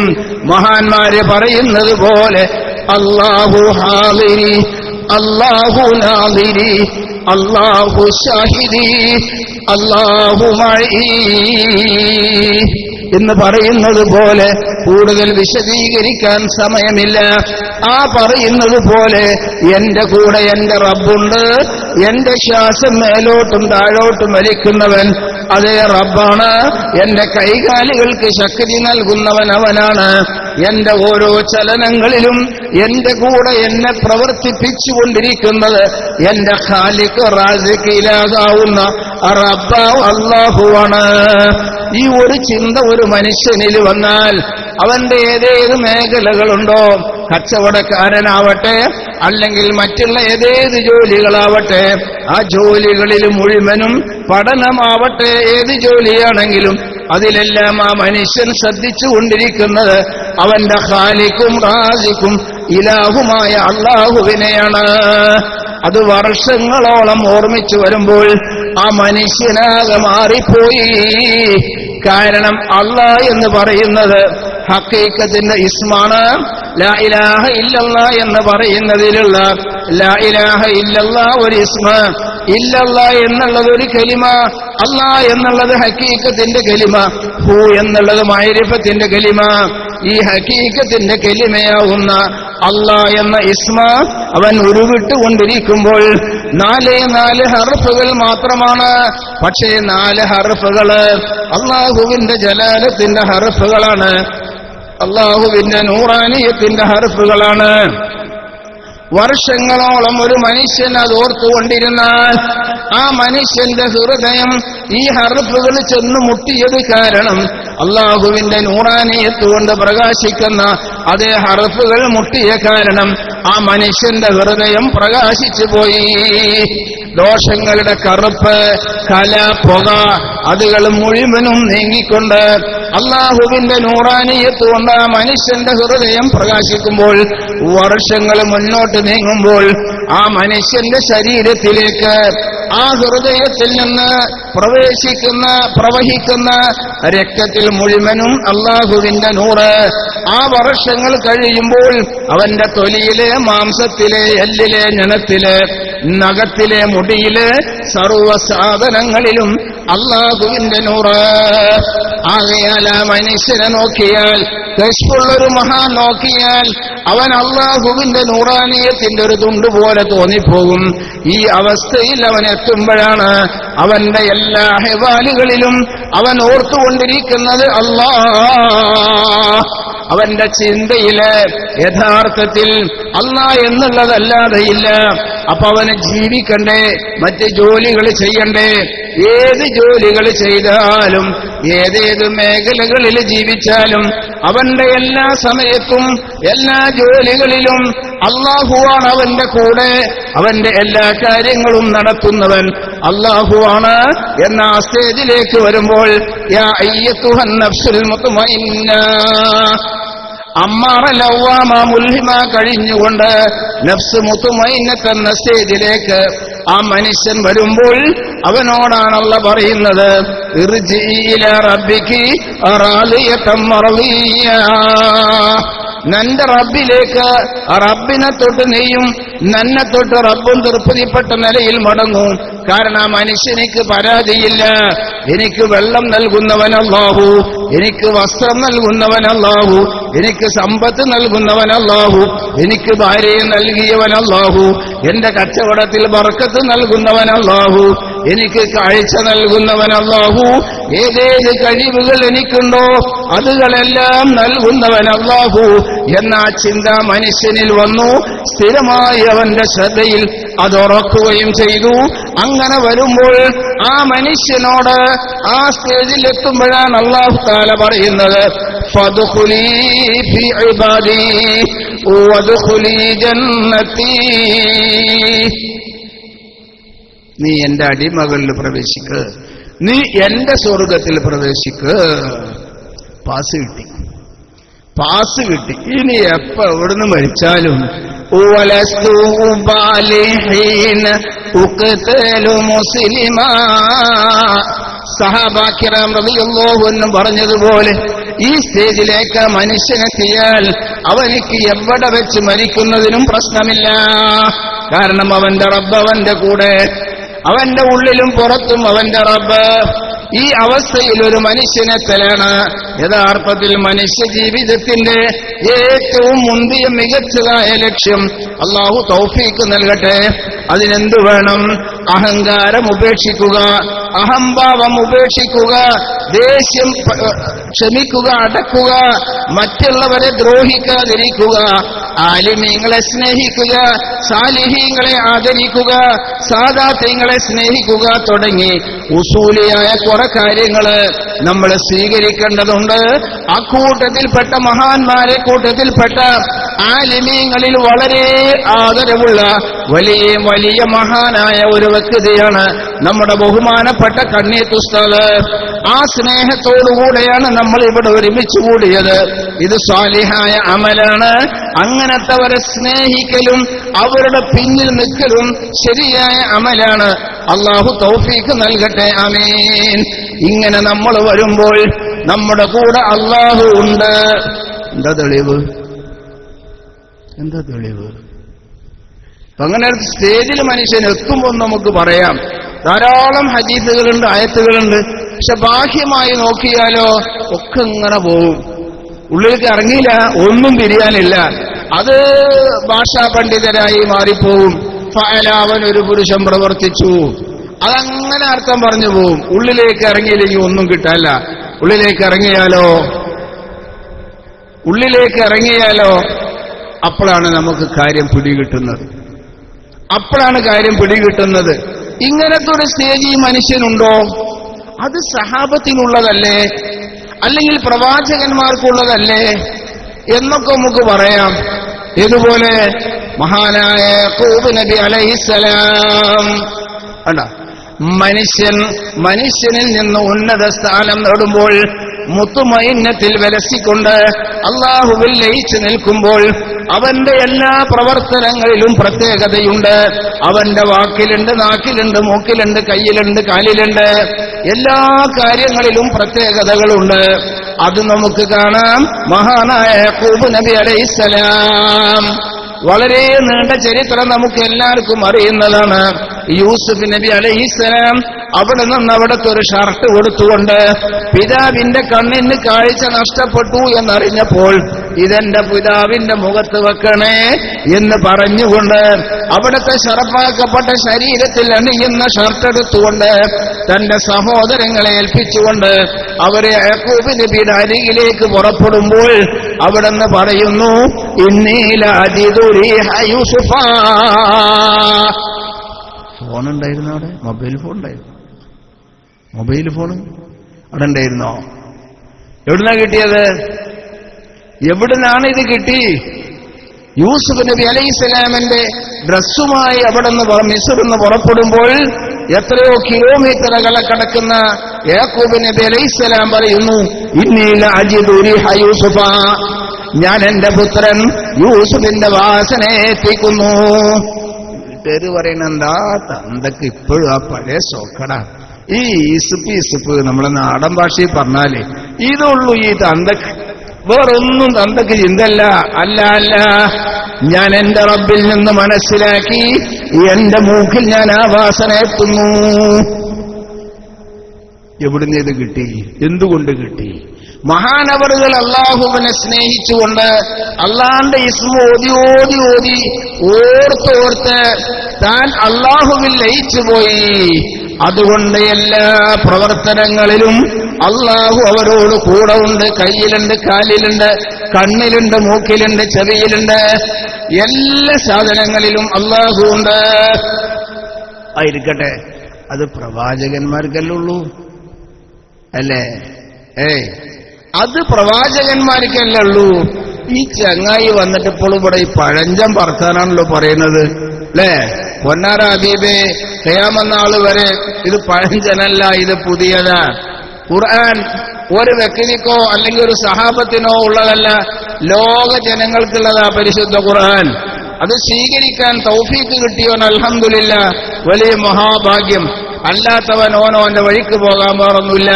മഹാന്മാര് പറയുന്നത് പോലെ അല്ലാഹു ഹാദിരി, അല്ലാഹു നാദിരി, അല്ലാഹു ഷാഹിദി, അല്ലാഹു മഈ എന്ന് പറയുന്നത് പോലെ കൂടുതൽ വിശദീകരിക്കാൻ സമയമില്ല. ആ പറയുന്നത് പോലെ എന്റെ കൂടെ എന്റെ റബ്ബുണ്ട്. എന്റെ ശ്വാസം മേലോട്ടും താഴോട്ടും വലിക്കുന്നവൻ അതേ റബ്ബാണ്. എന്റെ കൈകാലുകൾക്ക് ശക്തി നൽകുന്നവൻ അവനാണ്. എന്റെ ഓരോ ചലനങ്ങളിലും എന്റെ കൂടെ എന്നെ പ്രവർത്തിപ്പിച്ചുകൊണ്ടിരിക്കുന്നത് എന്റെ ഖാലിഖ്, റാസിഖ്, ഇലാഹാവുന്ന റബ്ബാവ് അല്ലാഹുവാണ്. ഈ ഒരു ചിന്ത ഒരു മനുഷ്യനിൽ വന്നാൽ അവന്റെ ഏതേത് മേഖലകളുണ്ടോ, കച്ചവടക്കാരനാവട്ടെ അല്ലെങ്കിൽ മറ്റുള്ള ഏതേത് ജോലികളാവട്ടെ, ആ ജോലികളിൽ മുഴുവനും പഠനമാവട്ടെ, ഏത് ജോലിയാണെങ്കിലും അതിലെല്ലാം ആ മനുഷ്യൻ ശ്രദ്ധിച്ചുകൊണ്ടിരിക്കുന്നത് അവന്റെ ഖാലിഖും റാസിഖും ഇലാഹുമായ അല്ലാഹുവിനെയാണ്. അത് വർഷങ്ങളോളം ഓർമ്മിച്ചു വരുമ്പോൾ ആ മനുഷ്യനാകെ മാറിപ്പോയി. കാരണം അല്ലാഹ് എന്ന് പറയുന്നത് ഹഖീഖത്തിന്റെ ഇസ്മാണ്. ലാ ഇലാഹ ഇല്ലല്ലാഹ് എന്ന് പറയുന്നതിലുള്ള ലാ ഇലാഹ ഇല്ലല്ലാഹ് ഒരു ഇസ്മ, ഇല്ലല്ലാഹ് എന്നുള്ളത് ഒരു കലിമ, അല്ലാഹ് എന്നുള്ളത് ഹഖീഖത്തിന്റെ കലിമ, ഹു എന്നുള്ളത് മഅരിഫത്തിന്റെ കലിമ. ഈ ഹഖീഖത്തിന്റെ കലിമയാവുന്ന അല്ലാഹ് എന്ന ഇസ്മ അവൻ ഉരുവിട്ടുകൊണ്ടിരിക്കുമ്പോൾ 4 ഹർഫുകൾ മാത്രമാണ്. പക്ഷേ 4 ഹർഫുകള് അല്ലാഹുവിന്റെ ജലാലത്തിന്റെ ഹർഫുകളാണ്, അല്ലാഹുവിന്റെ നൂറാനിയത്തിന്റെ ഹർഫുകളാണ്. വർഷങ്ങളോളം ഒരു മനുഷ്യൻ അത് ഓർത്തുകൊണ്ടിരുന്നാൽ ആ മനുഷ്യന്റെ ഹൃദയം ഈ ഹർഫുകൾ ചെന്ന് മുട്ടിയത് കാരണം അല്ലാഹുവിന്റെ നൂറാനിയത്ത് കൊണ്ട് പ്രകാശിക്കുന്ന അതേ ഹർഫുകൾ മുട്ടിയ കാരണം ആ മനുഷ്യന്റെ ഹൃദയം പ്രകാശിച്ചു പോയി. ദോഷങ്ങളുടെ കറുപ്പ്, കല, പുക അതുകൾ മുഴുവനും നീങ്ങിക്കൊണ്ട് അല്ലാഹുവിന്റെ നൂറാനിയത്ത് കൊണ്ട് ആ മനുഷ്യന്റെ ഹൃദയം പ്രകാശിക്കുമ്പോൾ വർഷങ്ങൾ മുന്നോട്ട് നീങ്ങുമ്പോൾ ആ മനുഷ്യന്റെ ശരീരത്തിലേക്ക് ആ ഹൃദയത്തിൽ നിന്ന് പ്രവഹിക്കുന്ന രക്തത്തിൽ മുഴുവനും അല്ലാഹുവിന്റെ നൂറ്. ആ വർഷങ്ങൾ കഴിയുമ്പോൾ അവന്റെ തൊലിയിലെ, മാംസത്തിലെ, എല്ലിലെ, ഞണത്തിലെ, നഖത്തിലെ, മുടിയിലെ സർവ്വ സാധനങ്ങളിലും അല്ലാഹുവിന്റെ നൂറ്. ആകയാൽ ആ മനുഷ്യനെ നോക്കിയാൽ, കശ്ഫുള്ളൊരു മഹാൻ നോക്കിയാൽ അവൻ അല്ലാഹുവിന്റെ നൂറാനിയത്തിന്റെ ഒരു തുണ്ടുപോലെ തോന്നിപ്പോകും. ഈ അവസ്ഥയിൽ അവൻ എത്തുമ്പോഴാണ് അവന്റെ എല്ലാ ഹെവാലുകളിലും അവൻ ഓർത്തുകൊണ്ടിരിക്കുന്നത് അല്ലാഹ്. അവന്റെ ചിന്തയില് യഥാർത്ഥത്തിൽ അല്ലാഹ് എന്നുള്ളതല്ലാതെയില്ല. അപ്പൊ അവന് ജീവിക്കണ്ടേ, മറ്റ് ജോലികൾ ചെയ്യണ്ടേ. ഏത് ജോലികൾ ചെയ്താലും, ഏതേത് മേഖലകളിൽ ജീവിച്ചാലും അവന്റെ എല്ലാ സമയത്തും എല്ലാ ജോലികളിലും അല്ലാഹുവാണ് അവന്റെ കൂടെ. അവന്റെ എല്ലാ കാര്യങ്ങളും നടത്തുന്നവൻ അല്ലാഹുവാണ് എന്ന ആ സ്റ്റേജിലേക്ക് വരുമ്പോൾ യാ അയ്യത്തുഹൻ നഫ്സുൽ മുത്മഇന്ന, അമ്മാറ ലവ്വാമ മുൽഹിമ കഴിഞ്ഞുകൊണ്ട് നഫ്സ് മുത്മഇന്നത്ത് എന്ന സ്റ്റേജിലേക്ക് ആ മനുഷ്യൻ വരുമ്പോൾ അവനോടാണ് അല്ലാഹ് പറയുന്നത് ഇർജിഇ ഇലാ റബ്ബികി റാളിയതൻ മർദിയ. നിന്റെ റബ്ബിലേക്ക്, റബ്ബിനെ തൊട്ട് നീയും നന്നെ തൊട്ട് റബ്ബും തൃപ്തിപ്പെട്ട നിലയിൽ മടങ്ങും. കാരണം ആ മനുഷ്യനിക്ക് പരാതിയില്ല. എനിക്ക് വെള്ളം നൽകുന്നവൻ അല്ലാഹു, എനിക്ക് വസ്ത്രം നൽകുന്നവൻ അല്ലാഹു, എനിക്ക് സമ്പത്ത് നൽകുന്നവൻ അല്ലാഹു, എനിക്ക് ഭാര്യയെ നൽകിയവൻ അല്ലാഹു, എന്റെ കച്ചവടത്തിൽ ബർക്കത്ത് നൽകുന്നവൻ അല്ലാഹു, എനിക്ക് കാഴ്ച നൽകുന്നവൻ അല്ലാഹു, ഏതേത് കഴിവുകൾ എനിക്കുണ്ടോ അതുകളെല്ലാം നൽകുന്നവൻ അല്ലാഹു എന്ന ആ ചിന്ത മനുഷ്യനിൽ വന്നു. സ്ഥിരമായി അവന്റെ ശ്രദ്ധയിൽ അതുറക്കുകയും ചെയ്തു. അങ്ങനെ വരുമ്പോൾ ആ മനുഷ്യനോട് ആ സ്റ്റേജിൽ എത്തുമ്പോഴാണ് അല്ലാഹു തആല പറയുന്നത് ഫദ്ഖുലീ ഫീ ഇബാദി വദ്ഖുലീ ജന്നതി. നീ എന്റെ അടിമകളിൽ പ്രവേശിക്ക്, നീ എന്റെ സ്വർഗത്തിൽ പ്രവേശിക്ക്. പാസ് കിട്ടി. ഇനി എപ്പ എവിടുന്ന് മരിച്ചാലും സഹാബാക്കിറാം റളിയല്ലാഹു അൻഹു പറഞ്ഞതുപോലെ ഈ സ്റ്റേജിലേക്ക് മനുഷ്യനെത്തിയാൽ അവനിക്ക് എവിടെ വെച്ച് മരിക്കുന്നതിനും പ്രശ്നമില്ല. കാരണം അവന്റെ റബ്ബ് അവന്റെ കൂടെ, അവന്റെ ഉള്ളിലും പുറത്തും അവന്റെ റബ്ബ്. ഈ അവസ്ഥയിൽ ഒരു മനുഷ്യനെത്തലാണ് യഥാർത്ഥത്തിൽ മനുഷ്യ ജീവിതത്തിന്റെ ഏറ്റവും മുന്തിയ മികച്ചതായ ലക്ഷ്യം. അല്ലാഹു തൗഫീഖ് നൽകട്ടെ. അതിനെന്തു വേണം? അഹങ്കാരം ഉപേക്ഷിക്കുക, അഹംഭാവം ഉപേക്ഷിക്കുക, ദേഷ്യം ക്ഷമിക്കുക, അടക്കുക, മറ്റുള്ളവരെ ദ്രോഹിക്കാതിരിക്കുക, ആലിമീങ്ങളെ സ്നേഹിക്കുക, സാലിഹീങ്ങളെ ആദരിക്കുക, സാദാത്യങ്ങളെ സ്നേഹിക്കുക തുടങ്ങി ഉസൂലിയായ കുറെ കാര്യങ്ങള് നമ്മൾ സ്വീകരിക്കേണ്ടതുണ്ട്. അക്കൂട്ടത്തിൽപ്പെട്ട മഹാന്മാരെ കൂട്ടത്തിൽപ്പെട്ട ആലിമീങ്ങളിൽ വളരെ ആദരവുള്ള വലിയ മഹാനായ ഒരു വ്യക്തിയാണ് നമ്മുടെ ബഹുമാനപ്പെട്ട കണ്ണീത്ത് ഉസ്താദ്. ആ സ്നേഹത്തോടുകൂടെയാണ് നമ്മൾ ഇവിടെ ഒരുമിച്ച് കൂടിയത്. ഇത് സ്വാലിഹായ അമലാണ്. അങ്ങനത്തെവരെ സ്നേഹിക്കലും അവരുടെ പിന്നിൽ നിൽക്കലും ശരിയായ അമലാണ്. അല്ലാഹു തൗഫീഖ് നൽകട്ടെ. ആമീൻ. ഇങ്ങനെ നമ്മൾ വരുമ്പോൾ നമ്മുടെ കൂടെ അല്ലാഹു ഉണ്ട്. എന്താ തെളിവ്? അങ്ങനെ സ്റ്റേജിൽ മനുഷ്യൻ എത്തുമ്പോൾ നമുക്ക് പറയാം ധാരാളം ഹദീസുകളുണ്ട്, ആയത്തുകളുണ്ട്. പക്ഷെ ബാഹ്യമായി നോക്കിയാലോ ഒക്കെ ഇങ്ങനെ പോവും. ഉള്ളിലേക്ക് ഇറങ്ങിയില്ല, ഒന്നും തിരിയാനില്ല. അത് ഭാഷാ പണ്ഡിതരായി മാറിപ്പോവും. ഫഅലാവൻ ഒരു പുരുഷൻ പ്രവർത്തിച്ചു, അതങ്ങനെ അർത്ഥം പറഞ്ഞു പോവും. ഉള്ളിലേക്ക് ഇറങ്ങിയില്ലെങ്കിൽ ഒന്നും കിട്ടാല്ല. ഉള്ളിലേക്ക് ഇറങ്ങിയാലോ അപ്പോഴാണ് നമുക്ക് കാര്യം പിടികിട്ടുന്നത്. ഇങ്ങനത്തെ ഒരു സ്റ്റേജ് ഈ മനുഷ്യനുണ്ടോ? അത് സഹാബത്തിനുള്ളതല്ലേ, അല്ലെങ്കിൽ പ്രവാചകന്മാർക്കുള്ളതല്ലേ എന്നൊക്കെ നമുക്ക് പറയാം. ഇതുപോലെ മഹാനായ യാക്കൂബ് നബി അലൈഹിസ്സലാം മനുഷ്യനിൽ നിന്ന് ഉന്നത സ്ഥാനം നേടുമ്പോൾ, മുത്തുമൈന്നത്തിൽ വിലസിക്കൊണ്ട് അല്ലാഹുവിൽ ലയിച്ചു നിൽക്കുമ്പോൾ അവന്റെ എല്ലാ പ്രവർത്തനങ്ങളിലും പ്രത്യേകതയുണ്ട്. അവന്റെ വാക്കിലുണ്ട്, നാക്കിലുണ്ട്, മൂക്കിലുണ്ട്, കയ്യിലുണ്ട്, കാലിലുണ്ട്, എല്ലാ കാര്യങ്ങളിലും പ്രത്യേകതകളുണ്ട്. അത് നമുക്ക് കാണാം. മഹാനായ യാക്കൂബ് നബി അലൈഹിസ്സലാം വളരെ നീണ്ട ചരിത്രം നമുക്ക് എല്ലാവർക്കും അറിയുന്നതാണ്. യൂസുഫ് നബി അലൈഹിസ്സലാം അവിടെ നിന്ന് അവിടത്തെ ഒരു ഷർട്ട് കൊടുത്തുകൊണ്ട് പിതാവിന്റെ കണ്ണിന് കാഴ്ച നഷ്ടപ്പെട്ടു എന്നറിഞ്ഞപ്പോൾ ഇതെന്റെ പിതാവിന്റെ മുഖത്ത് വെക്കണേ എന്ന് പറഞ്ഞുകൊണ്ട് അവിടുത്തെ ശറപ്പാക്കപ്പെട്ട ശരീരത്തിൽ അണിയുന്ന ഷർട്ട് എടുത്തുകൊണ്ട് തന്റെ സഹോദരങ്ങളെ ഏൽപ്പിച്ചുകൊണ്ട് അവരെ യാക്കൂബ് നബിയുടെ അരികിലേക്ക് പുറപ്പെടുമ്പോൾ അവിടെന്ന് പറയുന്നു, ഇന്നീല അജിദു റീഹ യൂസുഫ. ഫോൺ ഉണ്ടായിരുന്നു അവിടെ, മൊബൈൽ ഫോൺ അവിടെ ഉണ്ടായിരുന്നോ? എവിടുന്നാ കിട്ടിയത്? എവിടുന്നാണ് ഇത് കിട്ടി? യൂസുഫ് നബി അലൈഹിസ്സലാമിന്റെ ഡ്രസ്സുമായി അവിടെ നിന്ന് മിസ്റിന്ന് പുറപ്പെടുമ്പോൾ എത്രയോ കിലോമീറ്ററുകളെ കടക്കുന്ന യാക്കൂബ് നബി അലൈഹിസ്സലാം പറയുന്നു, ഇന്നീല അജിദു റീഹ യൂസുഫ, ഞാൻ എന്റെ പുത്രൻ യൂസുഫിന്റെ വാസന എത്തിക്കുന്നു. വീട്ടുകാര് പറയണ എന്താ തന്തക്ക് ഇപ്പോഴും ആ പഴയ സോക്കട, ഈ ഈസുപ്പ് നമ്മളെ നാടൻ ഭാഷയിൽ പറഞ്ഞാലേ ഇതുള്ളൂ ഈ തന്തക്ക്, വേറൊന്നും തന്തക്ക് ചിന്തല്ല. അല്ല, ഞാൻ എന്റെ റബ്ബിൽ നിന്ന് മനസ്സിലാക്കി എന്റെ മൂക്കിൽ ഞാൻ ആ വാസന എത്തുന്നു. എവിടുന്ന് ഇത് കിട്ടി? എന്തുകൊണ്ട് കിട്ടി? മഹാനവറുകൾ അള്ളാഹുവിനെ സ്നേഹിച്ചുകൊണ്ട് അള്ളാന്റെ ഇസ്മ ഓതി ഓർത്തോർത്ത് താൻ അള്ളാഹുവിൽ ലയിച്ചുപോയി. അതുകൊണ്ട് എല്ലാ പ്രവർത്തനങ്ങളിലും അള്ളാഹു അവരോട് കൂടെ ഉണ്ട്. കയ്യിലുണ്ട്, കാലിലുണ്ട്, കണ്ണിലുണ്ട്, മൂക്കിലുണ്ട്, ചെവിയിലുണ്ട്, എല്ലാ സാധനങ്ങളിലും അള്ളാഹു ഉണ്ട്. ആയിരിക്കട്ടെ, അത് പ്രവാചകന്മാർക്കല്ലുള്ളൂ അല്ലേ? അത് പ്രവാചകന്മാർക്കല്ലുള്ളൂ. ഈ ചങ്ങായി വന്നിട്ട് ഇപ്പോൾ ഇവിടെ ഈ പഴഞ്ചം പറക്കാനാണല്ലോ പറയുന്നത് അല്ലേ? പൊന്നാര ഹബീബേ, ഖിയാമത്ത് വരെ ഇത് പഴഞ്ചനല്ല, ഇത് പുതിയതാ. ഖുർആൻ ഒരു വ്യക്തിക്കോ അല്ലെങ്കിൽ ഒരു സഹാബത്തിനോ ഉള്ളതല്ല, ലോക ജനങ്ങൾക്കുള്ളതാ പരിശുദ്ധ ഖുർആൻ. അത് സ്വീകരിക്കാൻ തൗഫീക്ക് കിട്ടിയോൻ അൽഹംദുലില്ലാഹ്, വലിയ മഹാഭാഗ്യം. അല്ലാത്തവൻ ഓന്റെ വഴിക്ക് പോകാൻ പാടൊന്നുമില്ല.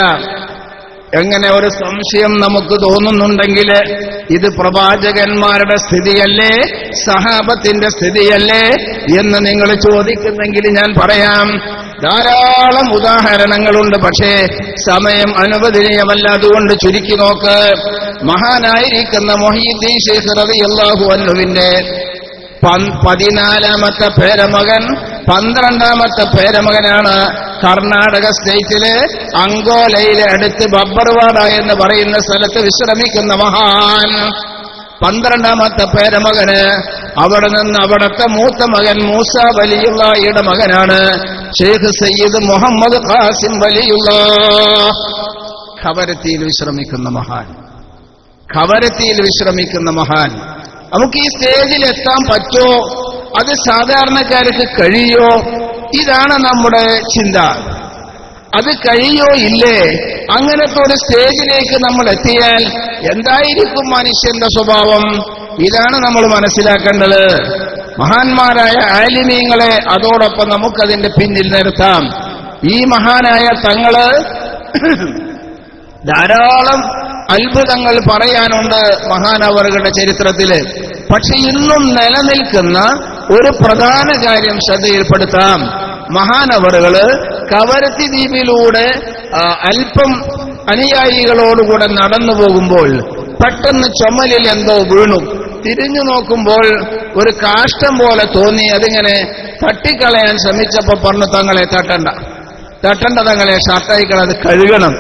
എങ്ങനെ ഒരു സംശയം നമുക്ക് തോന്നുന്നുണ്ടെങ്കിൽ ഇത് പ്രവാചകന്മാരുടെ സ്ഥിതിയല്ലേ, സഹാബത്തിന്റെ സ്ഥിതിയല്ലേ എന്ന് നിങ്ങൾ ചോദിക്കുന്നെങ്കിൽ ഞാൻ പറയാം. ധാരാളം ഉദാഹരണങ്ങളുണ്ട്, പക്ഷേ സമയം അനുവദനീയമല്ല. അതുകൊണ്ട് ചുരുക്കി നോക്ക്. മഹാനായിരിക്കുന്ന മുഹയ്യിദ്ദീൻ ശൈഖ് റളിയല്ലാഹു അൻഹുവിന്റെ 14ാമത്തെ പേരമകൻ 12ാമത്തെ പേരമകനാണ് കർണാടക സ്റ്റേറ്റില് അങ്കോലയിലെ അടുത്ത് ബബ്ബർവാഡ എന്ന് പറയുന്ന സ്ഥലത്ത് വിശ്രമിക്കുന്ന മഹാൻ. 12ാമത്തെ പേരമകന് അവിടെ നിന്ന് അവിടത്തെ മൂത്ത മകൻ മൂസ വലിയുള്ളയുടെ മകനാണ് ഷെയ്ഖ് സയ്യിദ് മുഹമ്മദ് ഖാസിം വലിയുള്ള. ഖവരത്തിയിൽ വിശ്രമിക്കുന്ന മഹാൻ. നമുക്ക് ഈ സ്റ്റേജിൽ എത്താൻ പറ്റോ? അത് സാധാരണക്കാർക്ക് കഴിയോ? ഇതാണ് നമ്മുടെ ചിന്ത. അത് കഴിയോ ഇല്ലേ? അങ്ങനത്തെ ഒരു സ്റ്റേജിലേക്ക് നമ്മൾ എത്തിയാൽ എന്തായിരിക്കും മനുഷ്യന്റെ സ്വഭാവം? ഇതാണ് നമ്മൾ മനസ്സിലാക്കേണ്ടത്. മഹാന്മാരായ ആലിമീങ്ങളെ അതോടൊപ്പം നമുക്കതിന്റെ പിന്നിൽ നിർത്താം. ഈ മഹാനായ തങ്ങള് ധാരാളം അത്ഭുതങ്ങൾ പറയാനുണ്ട് മഹാനവറുകളുടെ ചരിത്രത്തില്. പക്ഷെ ഇന്നും നിലനിൽക്കുന്ന ഒരു പ്രധാന കാര്യം ശ്രദ്ധയിൽപ്പെടുത്താം. മഹാനവറുകള് കവരത്തി ദ്വീപിലൂടെ അല്പം അനുയായികളോടുകൂടെ നടന്നു പോകുമ്പോൾ പെട്ടെന്ന് ചുമലിൽ എന്തോ വീണു. തിരിഞ്ഞു നോക്കുമ്പോൾ ഒരു കാഷ്ടം പോലെ തോന്നി. അതിങ്ങനെ തട്ടിക്കളയാൻ ശ്രമിച്ചപ്പോ പറഞ്ഞു, തങ്ങളെ തട്ടണ്ട തങ്ങളെ, ഷർട്ടയിക്കൾ, അത് കഴുകണം.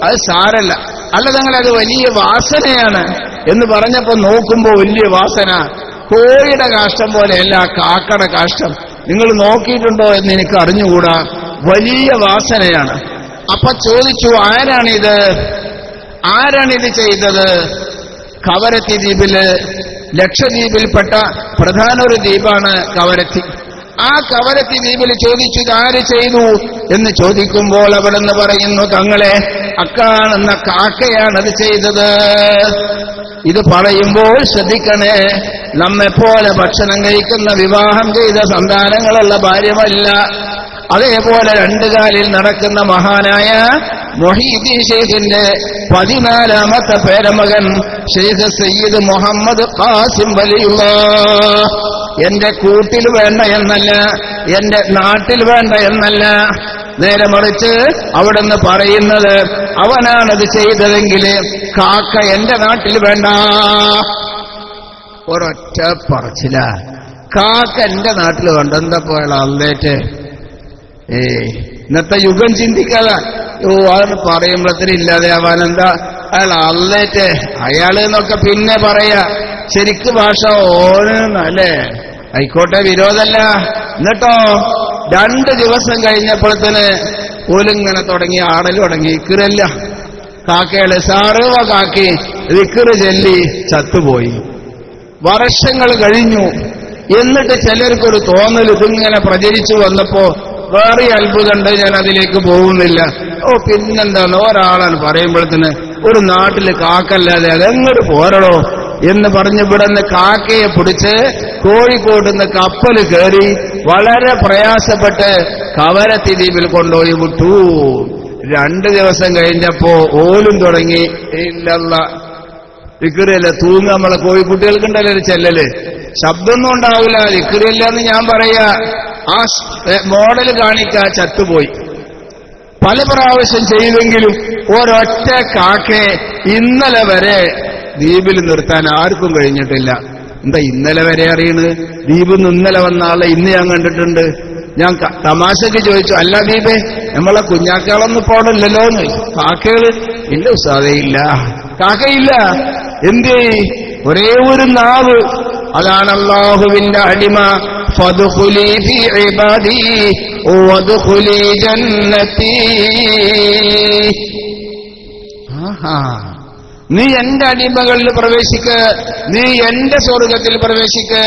അത് സാരല്ല. അല്ല തങ്ങളെ, അത് വലിയ വാസനയാണ് എന്ന് പറഞ്ഞപ്പോ നോക്കുമ്പോ വലിയ വാസന. കോഴിയുടെ കാഷ്ടം പോലെയല്ല, കാക്കയുടെ കാഷ്ടം. നിങ്ങൾ നോക്കിയിട്ടുണ്ടോ എന്ന് എനിക്ക് അറിഞ്ഞുകൂടാ, വലിയ വാസനയാണ്. അപ്പൊ ചോദിച്ചു, ആരാണിത് ചെയ്തത്? കവരത്തി ദ്വീപില്, ലക്ഷദ്വീപിൽപ്പെട്ട പ്രധാന ഒരു ദ്വീപാണ് കവരത്തി. ആ കവരത്തി ദ്വീപിൽ ചോദിച്ചു, ഇതാര് ചെയ്തു എന്ന് ചോദിക്കുമ്പോൾ അവിടെന്ന് പറയുന്നു, തങ്ങളെ, അക്കാണെന്ന കാക്കയാണത് ചെയ്തത്. ഇത് പറയുമ്പോൾ ശ്രദ്ധിക്കണേ, നമ്മെപ്പോലെ ഭക്ഷണം കഴിക്കുന്ന വിവാഹം ചെയ്ത സന്താനങ്ങളുള്ള ഭാര്യമല്ല. അതേപോലെ രണ്ടു കാലിൽ നടക്കുന്ന മഹാനായ മൊഹീദ്ദീൻ ശൈഖിന്റെ 14ാമത്തെ പേരമകൻ ശൈഖ് സയ്യിദ് മുഹമ്മദ് ഖാസിം വലിയുള്ളാഹ്. എന്റെ കൂട്ടിൽ വേണ്ട എന്നല്ല, എന്റെ നാട്ടിൽ വേണ്ട എന്നല്ല, നേരെ മറിച്ച് അവിടുന്ന് പറയുന്നത്, അവനാണത് ചെയ്തതെങ്കിൽ കാക്ക എന്റെ നാട്ടിൽ വേണ്ട. ഒരൊറ്റ പറച്ചില, കാക്ക എന്റെ നാട്ടിൽ വേണ്ട. എന്താ പോയാൽ അല്ലേറ്റ്? ഇന്നത്തെ യുഗം ചിന്തിക്കാതെ അതെന്ന് പറയുമ്പോഴത്തേനും ഇല്ലാതെ ആവാനെന്താ അയാൾ അല്ലേറ്റ്, അയാള് എന്നൊക്കെ പിന്നെ പറയാ. ശരിക്ക് ഭാഷ ഓരോന്നല്ലേ, ആയിക്കോട്ടെ, വിരോധമല്ല. എന്നിട്ടോ 2 ദിവസം കഴിഞ്ഞപ്പോഴത്തേന് ഓലിങ്ങനെ തുടങ്ങി, ആടൽ തുടങ്ങി. ഇക്കിറല്ല കാക്കകള് സാറുവ കാക്കി വിക്കിറ് ചൊല്ലി ചത്തുപോയി. വർഷങ്ങൾ കഴിഞ്ഞു. എന്നിട്ട് ചിലർക്കൊരു തോന്നൽ ഇതിങ്ങനെ പ്രചരിച്ചു വന്നപ്പോ വേറെ അത്ഭുതമുണ്ട്, ഞാൻ അതിലേക്ക് പോകുന്നില്ല. പിന്നെന്താണ്, ഒരാളാണ് പറയുമ്പോഴത്തേന് ഒരു നാട്ടില് കാക്കല്ലാതെ അതെങ്ങോട്ട് പോരടോ എന്ന് പറഞ്ഞ് ഇവിടുന്ന് കാക്കയെ പിടിച്ച് കോഴിക്കോട് നിന്ന് കപ്പൽ കയറി വളരെ പ്രയാസപ്പെട്ട് കവരത്തി ദ്വീപിൽ കൊണ്ടുപോയി വിട്ടു. 2 ദിവസം കഴിഞ്ഞപ്പോ ഓലും തുടങ്ങി. ഇല്ലല്ല, വിക്രിയല്ല, തൂങ്ങ. നമ്മളെ കോഴിക്കുട്ടികൾക്കുണ്ടല്ലോ ഒരു ചെല്ലല്, ശബ്ദമൊന്നും ഉണ്ടാവില്ല, വിക്രിയല്ല എന്ന് ഞാൻ പറയാ. ആ മോഡൽ കാണിക്കാ, ചത്തുപോയി. പല പ്രാവശ്യം ചെയ്തെങ്കിലും ഒരൊറ്റ കാക്കയെ ഇന്നലെ വരെ ദ്വീപിൽ നിർത്താൻ ആർക്കും കഴിഞ്ഞിട്ടില്ല. എന്താ ഇന്നലെ വരെ അറിയണ്? ദ്വീപിൽ നിന്ന് ഇന്നലെ വന്ന ആളെ ഇന്ന് ഞാൻ കണ്ടിട്ടുണ്ട്. ഞാൻ തമാശക്ക് ചോദിച്ചു, അല്ല ദ്വീപേ, നമ്മളെ കുഞ്ഞാക്കളൊന്നും പോടല്ലോ എന്ന്. കാക്കകള് ഇല്ല ഉസ്താദേ, ഇല്ല, കാക്കയില്ല. എന്തേ? ഒരേ ഒരു നാവ്, അതാണ് അല്ലാഹുവിന്റെ അടിമ. ഫദ്ഖുലി ഫീ ഇബാദി വദ്ഖുലി ജന്നതി. നീ എന്റെ അടിമകളിൽ പ്രവേശിക്ക്, നീ എന്റെ സ്വർഗത്തിൽ പ്രവേശിക്ക്.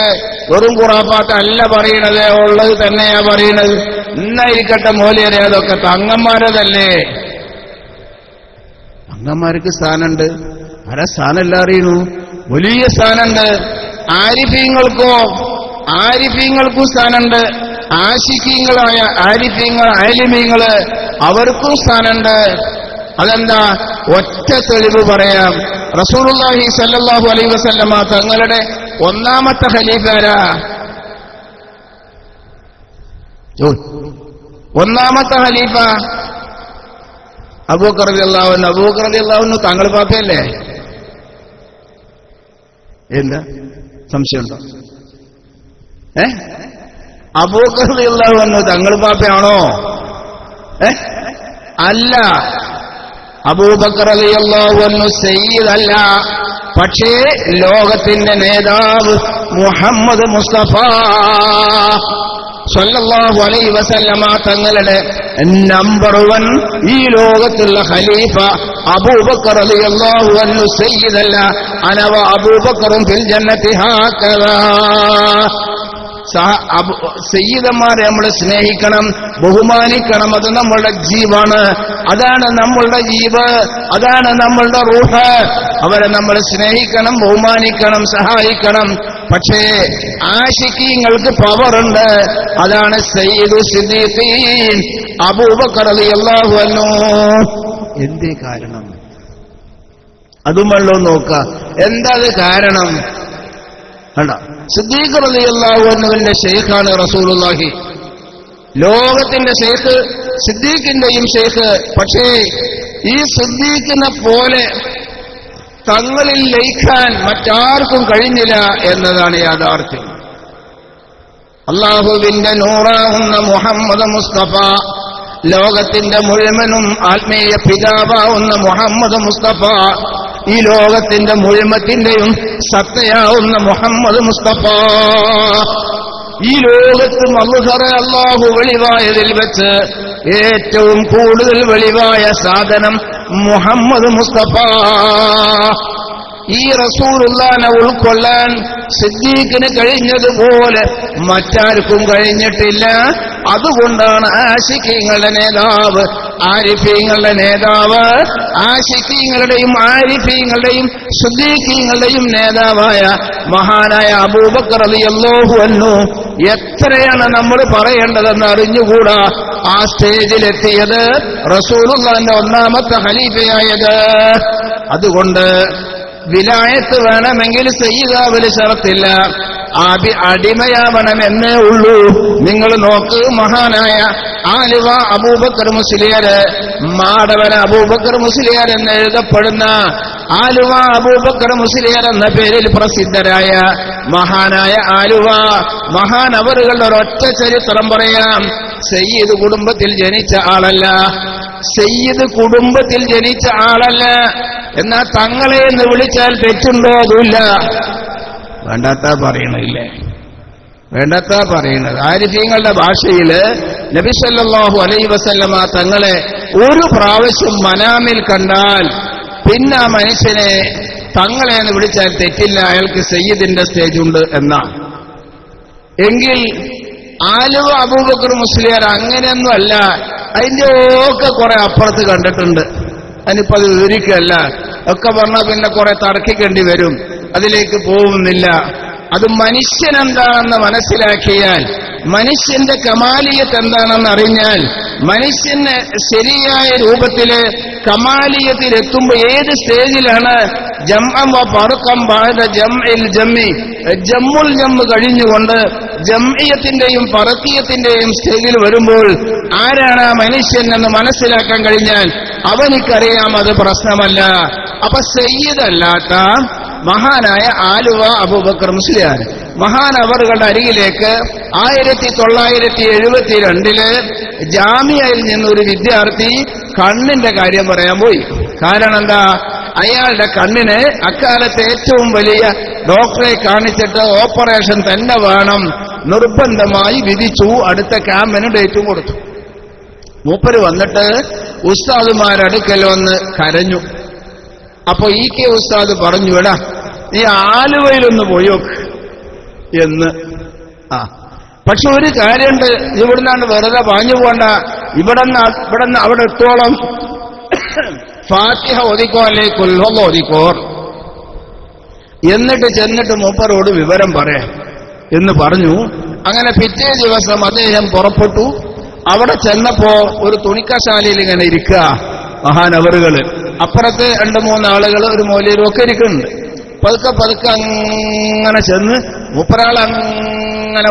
വെറും ഖുറാഫാത്ത് അല്ല പറയണത്, ഉള്ളത് തന്നെയാ പറയണത്. ഇന്നായിരിക്കട്ടെ മോലിയരെ, അതൊക്കെ തങ്ങന്മാരതല്ലേ. തങ്ങന്മാർക്ക് സ്ഥാനമുണ്ട്. ആരാ സ്ഥാനമല്ല അറിയണു? വലിയ സ്ഥാനമുണ്ട്. ആരിഫീങ്ങൾക്കും സ്ഥാനമുണ്ട്. ആശിക്കീങ്ങളായ ആലിമീങ്ങള് അവർക്കും സ്ഥാനമുണ്ട്. അതെന്താ? ഒറ്റ തെളിവ് പറയാം. റസൂലുള്ളാഹി സ്വല്ലല്ലാഹു അലൈഹി വസല്ലമ തങ്ങളുടെ 1ാമത്തെ ഖലീഫ ആരാ? 1ാമത്തെ ഖലീഫ അബൂബക്കർ റളിയല്ലാഹു അൻഹു. അബൂബക്കർ റളിയല്ലാഹു അൻഹു തങ്ങൾ പാപ്പയല്ലേ? എന്താ സംശയമുണ്ടോ? അബൂബക്കർ റളിയല്ലാഹു അൻഹു തങ്ങൾ പാപ്പയാണോ? അല്ല. അബൂബക്കർ റളിയല്ലാഹു അൻഹു സയ്യിദ് അല്ല. പക്ഷേ ലോകത്തിന്റെ നേതാവ് മുഹമ്മദ് മുസ്തഫ സ്വല്ലല്ലാഹു അലൈഹി വസല്ലമ തങ്ങളുടെ നമ്പർ 1 ഈ ലോകത്തുള്ള ഖലീഫ അബൂബക്കർ റളിയല്ലാഹു അൻഹു സയ്യിദ് അല്ല. അനവ അബൂബക്കറും ഫിൽ ജന്നത്തി ഹാകദാ. സയ്യിദന്മാരെ നമ്മൾ സ്നേഹിക്കണം, ബഹുമാനിക്കണം. അത് നമ്മളുടെ ജീവാണ്, അതാണ് നമ്മളുടെ ജീവ്, അതാണ് നമ്മളുടെ റൂഹ്. അവരെ നമ്മൾ സ്നേഹിക്കണം, ബഹുമാനിക്കണം, സഹായിക്കണം. പക്ഷേ ആശിക്കീങ്ങൾക്ക് പവറുണ്ട്. അതാണ് സയ്യിദു സിദ്ദീഖീൻ അബൂബക്കർ റളിയല്ലാഹു അൻഹു. എന്തേ കാരണം? അതും വെള്ളവും നോക്കുക. എന്താ അത് കാരണം? കണ്ട, സിദ്ദീഖ് റളിയല്ലാഹു അൻഹുവിന്റെ ശൈഖാണ് റസൂലുള്ളാഹി. ലോകത്തിന്റെ ശൈഖ് സിദ്ദീഖിന്റെയും ശൈഖ്. പക്ഷേ ഈ സിദ്ദീഖിനെ പോലെ തങ്ങളിൽ ലയിക്കാൻ മറ്റാർക്കും കഴിഞ്ഞില്ല എന്നതാണ് യാഥാർത്ഥ്യം. അല്ലാഹുവിന്റെ നൂറാവുന്ന മുഹമ്മദ് മുസ്തഫ, ലോകത്തിന്റെ മുഴുവനും ആത്മീയ പിതാവാവുന്ന മുഹമ്മദ് മുസ്തഫ, ഈ ലോകത്തിന്റെ മുഴുവത്തിന്റെയും സത്തയാവുന്ന മുഹമ്മദ് മുസ്തഫ, ഈ ലോകത്ത് മളുഹറ അല്ലാഹു വെളിവായതിൽ വെച്ച് ഏറ്റവും കൂടുതൽ വെളിവായ സാധനം മുഹമ്മദ് മുസ്തഫ. ഈ റസൂലുള്ളാഹിനെ ഉൾക്കൊള്ളാൻ സിദ്ദീഖിന് കഴിഞ്ഞതുപോലെ മറ്റാർക്കും കഴിഞ്ഞിട്ടില്ല. അതുകൊണ്ടാണ് ആശിഖീങ്ങളുടെ നേതാവ്, ആരിഫീങ്ങളുടെ നേതാവ്, ആശിഖീങ്ങളുടെയും ആരിഫീങ്ങളുടെയും സിദ്ദീഖീങ്ങളുടെയും നേതാവായ മഹാനായ അബൂബക്കർ റളിയല്ലാഹു അൻഹു എത്രയാണ് നമ്മൾ പറയേണ്ടതെന്ന് അറിഞ്ഞുകൂടാ ആ സ്റ്റേജിലെത്തിയത്, റസൂലുള്ളാഹിന്റെ ഒന്നാമത്തെ ഖലീഫയായത്. അതുകൊണ്ട് വിലായത്ത് വേണമെങ്കിൽ സയ്യിദാവല് ഷറത്തില്ല, അടിമയാവണമെന്നേ ഉള്ളൂ. നിങ്ങൾ നോക്ക്, മഹാനായ ആലുവ അബൂബക്കർ മുസ്ലിയാർ, മാടവന അബൂബക്കർ മുസ്ലിയാർ എന്ന് എഴുതപ്പെടുന്ന ആലുവ അബൂബക്കർ മുസ്ലിയാർ എന്ന പേരിൽ പ്രസിദ്ധരായ മഹാനായ ആലുവ മഹാനവറുകളുടെ ഒരൊറ്റ ചരിത്രം പറയാം. സയ്യിദ് കുടുംബത്തിൽ ജനിച്ച ആളല്ല, സയ്യിദ് കുടുംബത്തിൽ ജനിച്ച ആളല്ല. എന്നാ തങ്ങളെ എന്ന് വിളിച്ചാൽ തെറ്റുണ്ടോ? അതുമില്ല. വേണ്ടാത്ത പറയണില്ലേ, വേണ്ടാത്ത പറയണത്. ആരിഫീങ്ങളുടെ ഭാഷയില് നബി സല്ലല്ലാഹു അലൈഹി വസല്ലമ തങ്ങളെ ഒരു പ്രാവശ്യം മനാമിൽ കണ്ടാൽ പിന്നെ ആ മനുഷ്യനെ തങ്ങളെ എന്ന് വിളിച്ചാൽ തെറ്റില്ല, അയാൾക്ക് സയ്യിദിന്റെ സ്റ്റേജ് ഉണ്ട് എന്നാണ്. എങ്കിൽ ആലുവ അബൂബക്കർ മുസ്ലിയാർ അങ്ങനെയൊന്നും അല്ല, അതിന്റെ ഒക്കെ കുറെ അപ്പുറത്ത് കണ്ടിട്ടുണ്ട്. അതിനിപ്പോ അത് വിവരിക്കല്ല, ഒക്കെ പറഞ്ഞാൽ പിന്നെ കുറെ തർക്കിക്കേണ്ടി വരും, അതിലേക്ക് പോകുന്നില്ല. അത് മനുഷ്യൻ എന്താണെന്ന് മനസ്സിലാക്കിയാൽ, മനുഷ്യന്റെ കമാലിയത്ത് എന്താണെന്ന് അറിഞ്ഞാൽ, മനുഷ്യന് ശരിയായ രൂപത്തില് കമാലിയത്തിലെത്തുമ്പോ ഏത് സ്റ്റേജിലാണ് ജംഅം വ ഫർഖം ബഅദ ജംഇൽ ജമ്മി, ജമ്മുൽ ജമ്മ് കഴിഞ്ഞുകൊണ്ട് ജംഇയത്തിന്റെയും ഫർഖിയത്തിന്റെയും സ്റ്റേജിൽ വരുമ്പോൾ ആരാണ് ആ മനുഷ്യൻ എന്ന് മനസ്സിലാക്കാൻ കഴിഞ്ഞാൽ അവനിക്കറിയാം അത് പ്രശ്നമല്ല. അപ്പൊ സയ്യിദ് അല്ലാത്ത മഹാനായ ആലുവ അബൂബക്കർ മുസ്ലിയാർ മഹാനവറുകളുടെ അരികിലേക്ക് 1972 ജാമിയയിൽ നിന്നൊരു വിദ്യാർത്ഥി കണ്ണിന്റെ കാര്യം പറയാൻ പോയി. കാരണം എന്താ? അയാളുടെ കണ്ണിന് അക്കാലത്തെ ഏറ്റവും വലിയ ഡോക്ടറെ കാണിച്ചിട്ട് ഓപ്പറേഷൻ തന്നെ വേണം, നിർബന്ധമായി വിധിച്ചു. അടുത്ത ക്യാമ്പിന് ഡേറ്റും കൊടുത്തു. മൂപ്പര് വന്നിട്ട് ഉസ്താദുമാരടുക്കൽ വന്ന് കരഞ്ഞു. അപ്പൊ ഈ കെ ഉസ്താദ് പറഞ്ഞു, എടാ നീ ആലുവയിലൊന്ന് പോയോക്ക് എന്ന്. പക്ഷെ ഒരു കാര്യമുണ്ട്, ഇവിടുന്നാണ്ട് വെറുതെ പാഞ്ഞു പോണ്ട, ഇവിടുന്ന് അവിടെ എത്തോളം ഫാത്തിഹ ഓതിക്കോ അല്ലെ കുൽഹുവ ഓതിക്കോ, എന്നിട്ട് ചെന്നിട്ട് മൂപ്പരോട് വിവരം പറയാം എന്ന് പറഞ്ഞു. അങ്ങനെ പിറ്റേ ദിവസം അദ്ദേഹം പുറപ്പെട്ടു. അവിടെ ചെന്നപ്പോ ഒരു തുണിക്കശാലയിൽ ഇങ്ങനെ ഇരിക്കുക മഹാനവറുകള്, അപ്പുറത്ത് 2-3 ആളുകൾ, ഒരു മൗലവിയും ഒക്കെ ഇരിക്കുന്നുണ്ട്. പതുക്കെ പതുക്കെ അങ്ങനെ ചെന്ന് മൂപ്പരാൾ അങ്ങനെ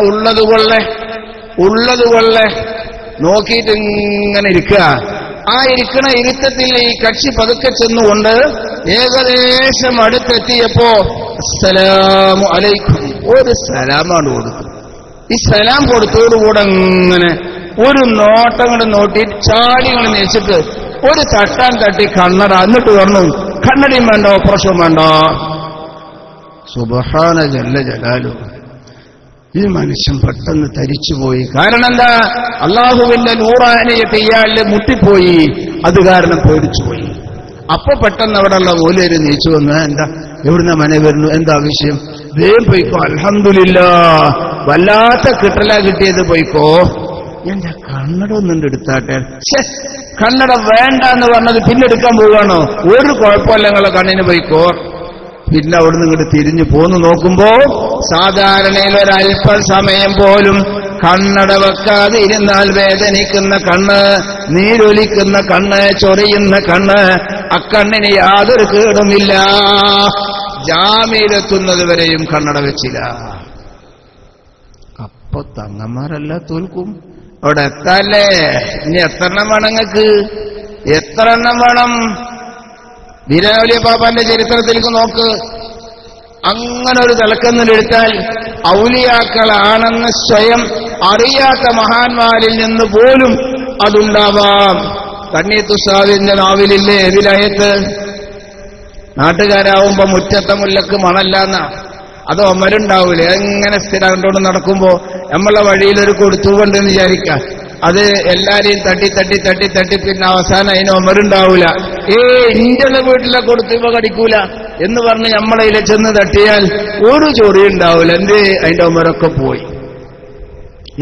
ഉള്ളതുകൊള്ളെ നോക്കിയിട്ട് ഇങ്ങനെ ഇരിക്കുക. ആ ഇരിക്കണ ഇരുത്തത്തിൽ ഈ കക്ഷി പതുക്കെ ചെന്നുകൊണ്ട് ഏകദേശം അടുത്തെത്തിയപ്പോ അസ്സലാമു അലൈക്കും ഒരു സലാമാണ് കൊടുത്തു. ഈ സലാം കൊടുത്തോടുകൂടെ അങ്ങനെ ഒരു നോട്ടം കൊണ്ട് നോട്ടിയിട്ട് ചാടി കൊണ്ട് നേച്ചിട്ട് ഒരു തട്ടാൻ തട്ടി കണ്ണട, എന്നിട്ട് പറഞ്ഞു കണ്ണടയും വേണ്ട, ഓപ്പറേഷൻ വേണ്ട. സുബ്ഹാന ജല്ല ജലാലു. ഈ മനുഷ്യൻ പെട്ടെന്ന് തരിച്ചുപോയി. കാരണം എന്താ? അള്ളാഹുവിന്റെ നൂറാനിയത്ത് ഇയാളിൽ മുട്ടിപ്പോയി, അത് കാരണം പേടിച്ചുപോയി. അപ്പൊ പെട്ടെന്ന് അവിടെയുള്ള മൂലര് നീച്ചു വന്ന്, എന്താ എവിടുന്ന മന വരുന്നു, എന്താ വിഷയം? വേഗം പോയിക്കോ, അൽഹംദുലില്ലാഹ് വല്ലാത്ത കിട്ടല കിട്ടിയത്, പോയിക്കോ. എന്റെ കണ്ണട ഒന്നുണ്ട് എടുത്താട്ടെ. കണ്ണട വേണ്ട എന്ന് പറഞ്ഞത് പിന്നെ എടുക്കാൻ പോവുകയാണോ? ഒരു കുഴപ്പമില്ല, നിങ്ങളെ കണ്ണിന് പോയിക്കോ. പിന്നെ അവിടുന്ന് ഇങ്ങോട്ട് തിരിഞ്ഞു പോന്നു നോക്കുമ്പോ സാധാരണയിൽ ഒരല്പസമയം പോലും കണ്ണട വെക്കാതെ ഇരുന്നാൽ വേദനിക്കുന്ന കണ്ണ്, നീരൊലിക്കുന്ന കണ്ണ്, ചൊറിയുന്ന കണ്ണ്, അക്കണ്ണിന് യാതൊരു കേടുമില്ല. ജാമ്യയിലെത്തുന്നത് വരെയും കണ്ണട വെച്ചില്ല. അപ്പൊ തങ്ങന്മാരെല്ലാം തോൽക്കും. അവിടെ എത്താല്ലേ? ഇനി എത്ര എണ്ണം വേണം നിങ്ങൾക്ക്? എത്ര എണ്ണം വേണം? വീരൗലിയ പാപ്പാന്റെ ചരിത്രത്തിലേക്ക് നോക്ക്. അങ്ങനെ ഒരു തലക്കന്നിലെടുത്താൽ ഔലിയാക്കളാണെന്ന് സ്വയം അറിയാത്ത മഹാന്മാരിൽ നിന്ന് പോലും അതുണ്ടാവാം. കണ്ണീത്തുസാദിന്റെ നാവിലില്ലേ വിലായത്ത്? നാട്ടുകാരാവുമ്പോ മുറ്റത്തെ മുല്ലക്ക് മണല്ലാന്ന അത് ഒമരുണ്ടാവൂലേ? എങ്ങനെ സ്ഥിരം കണ്ടോണ്ട് നടക്കുമ്പോ നമ്മളെ വഴിയിലൊരു കൊടുത്തൂണ്ടെന്ന് വിചാരിക്കാം. അത് എല്ലാരെയും തട്ടി തട്ടി തട്ടി തട്ടി പിന്നെ അവസാനം അതിന് ഒമരുണ്ടാവൂല. ഇന്റെ വീട്ടിലെ കൊടുത്തുമ്പോ കടിക്കൂല എന്ന് പറഞ്ഞ് നമ്മളതിലെ ചെന്ന് തട്ടിയാൽ ഒരു ചൊറി ഉണ്ടാവൂല. എന്തേ? അതിന്റെ ഒമരൊക്കെ പോയി.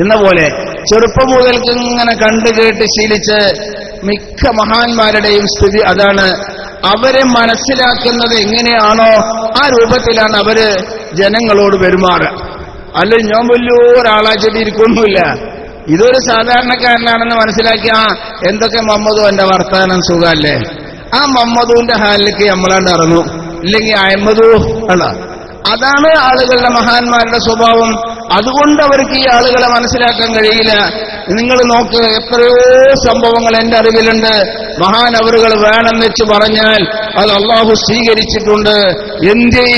എന്ന പോലെ ചെറുപ്പം മുതൽക്ക് ഇങ്ങനെ കണ്ടു കേട്ട് ശീലിച്ച് മിക്ക മഹാന്മാരുടെയും സ്ഥിതി അതാണ്. അവരെ മനസ്സിലാക്കുന്നത് എങ്ങനെയാണോ ആ രൂപത്തിലാണ് അവര് ജനങ്ങളോട് പെരുമാറുക. അല്ലെങ്കിൽ ഞാൻ വലിയൊരാളാച്ചിട്ട് ഇരിക്കൊന്നുമില്ല. ഇതൊരു സാധാരണക്കാരനാണെന്ന് മനസ്സിലാക്കിയ എന്തൊക്കെ മമ്മദു എന്റെ വർത്താനം സുഖല്ലേ, ആ മമ്മദുവിന്റെ ഹാലിലേക്ക് നമ്മളാണ്ട് ഇറങ്ങും. ഇല്ലെങ്കിൽ അഹമ്മദു അല്ല. അതാണ് ആളുകളുടെ മഹാന്മാരുടെ സ്വഭാവം. അതുകൊണ്ട് അവർക്ക് ഈ ആളുകളെ മനസ്സിലാക്കാൻ കഴിയില്ല. നിങ്ങൾ നോക്ക്, എത്രയോ സംഭവങ്ങൾ എന്റെ അറിവിലുണ്ട്. മഹാനവറുകൾ വേണമെന്ന് വെച്ച് പറഞ്ഞാൽ അത് അള്ളാഹു സ്വീകരിച്ചിട്ടുണ്ട്. എന്തേ?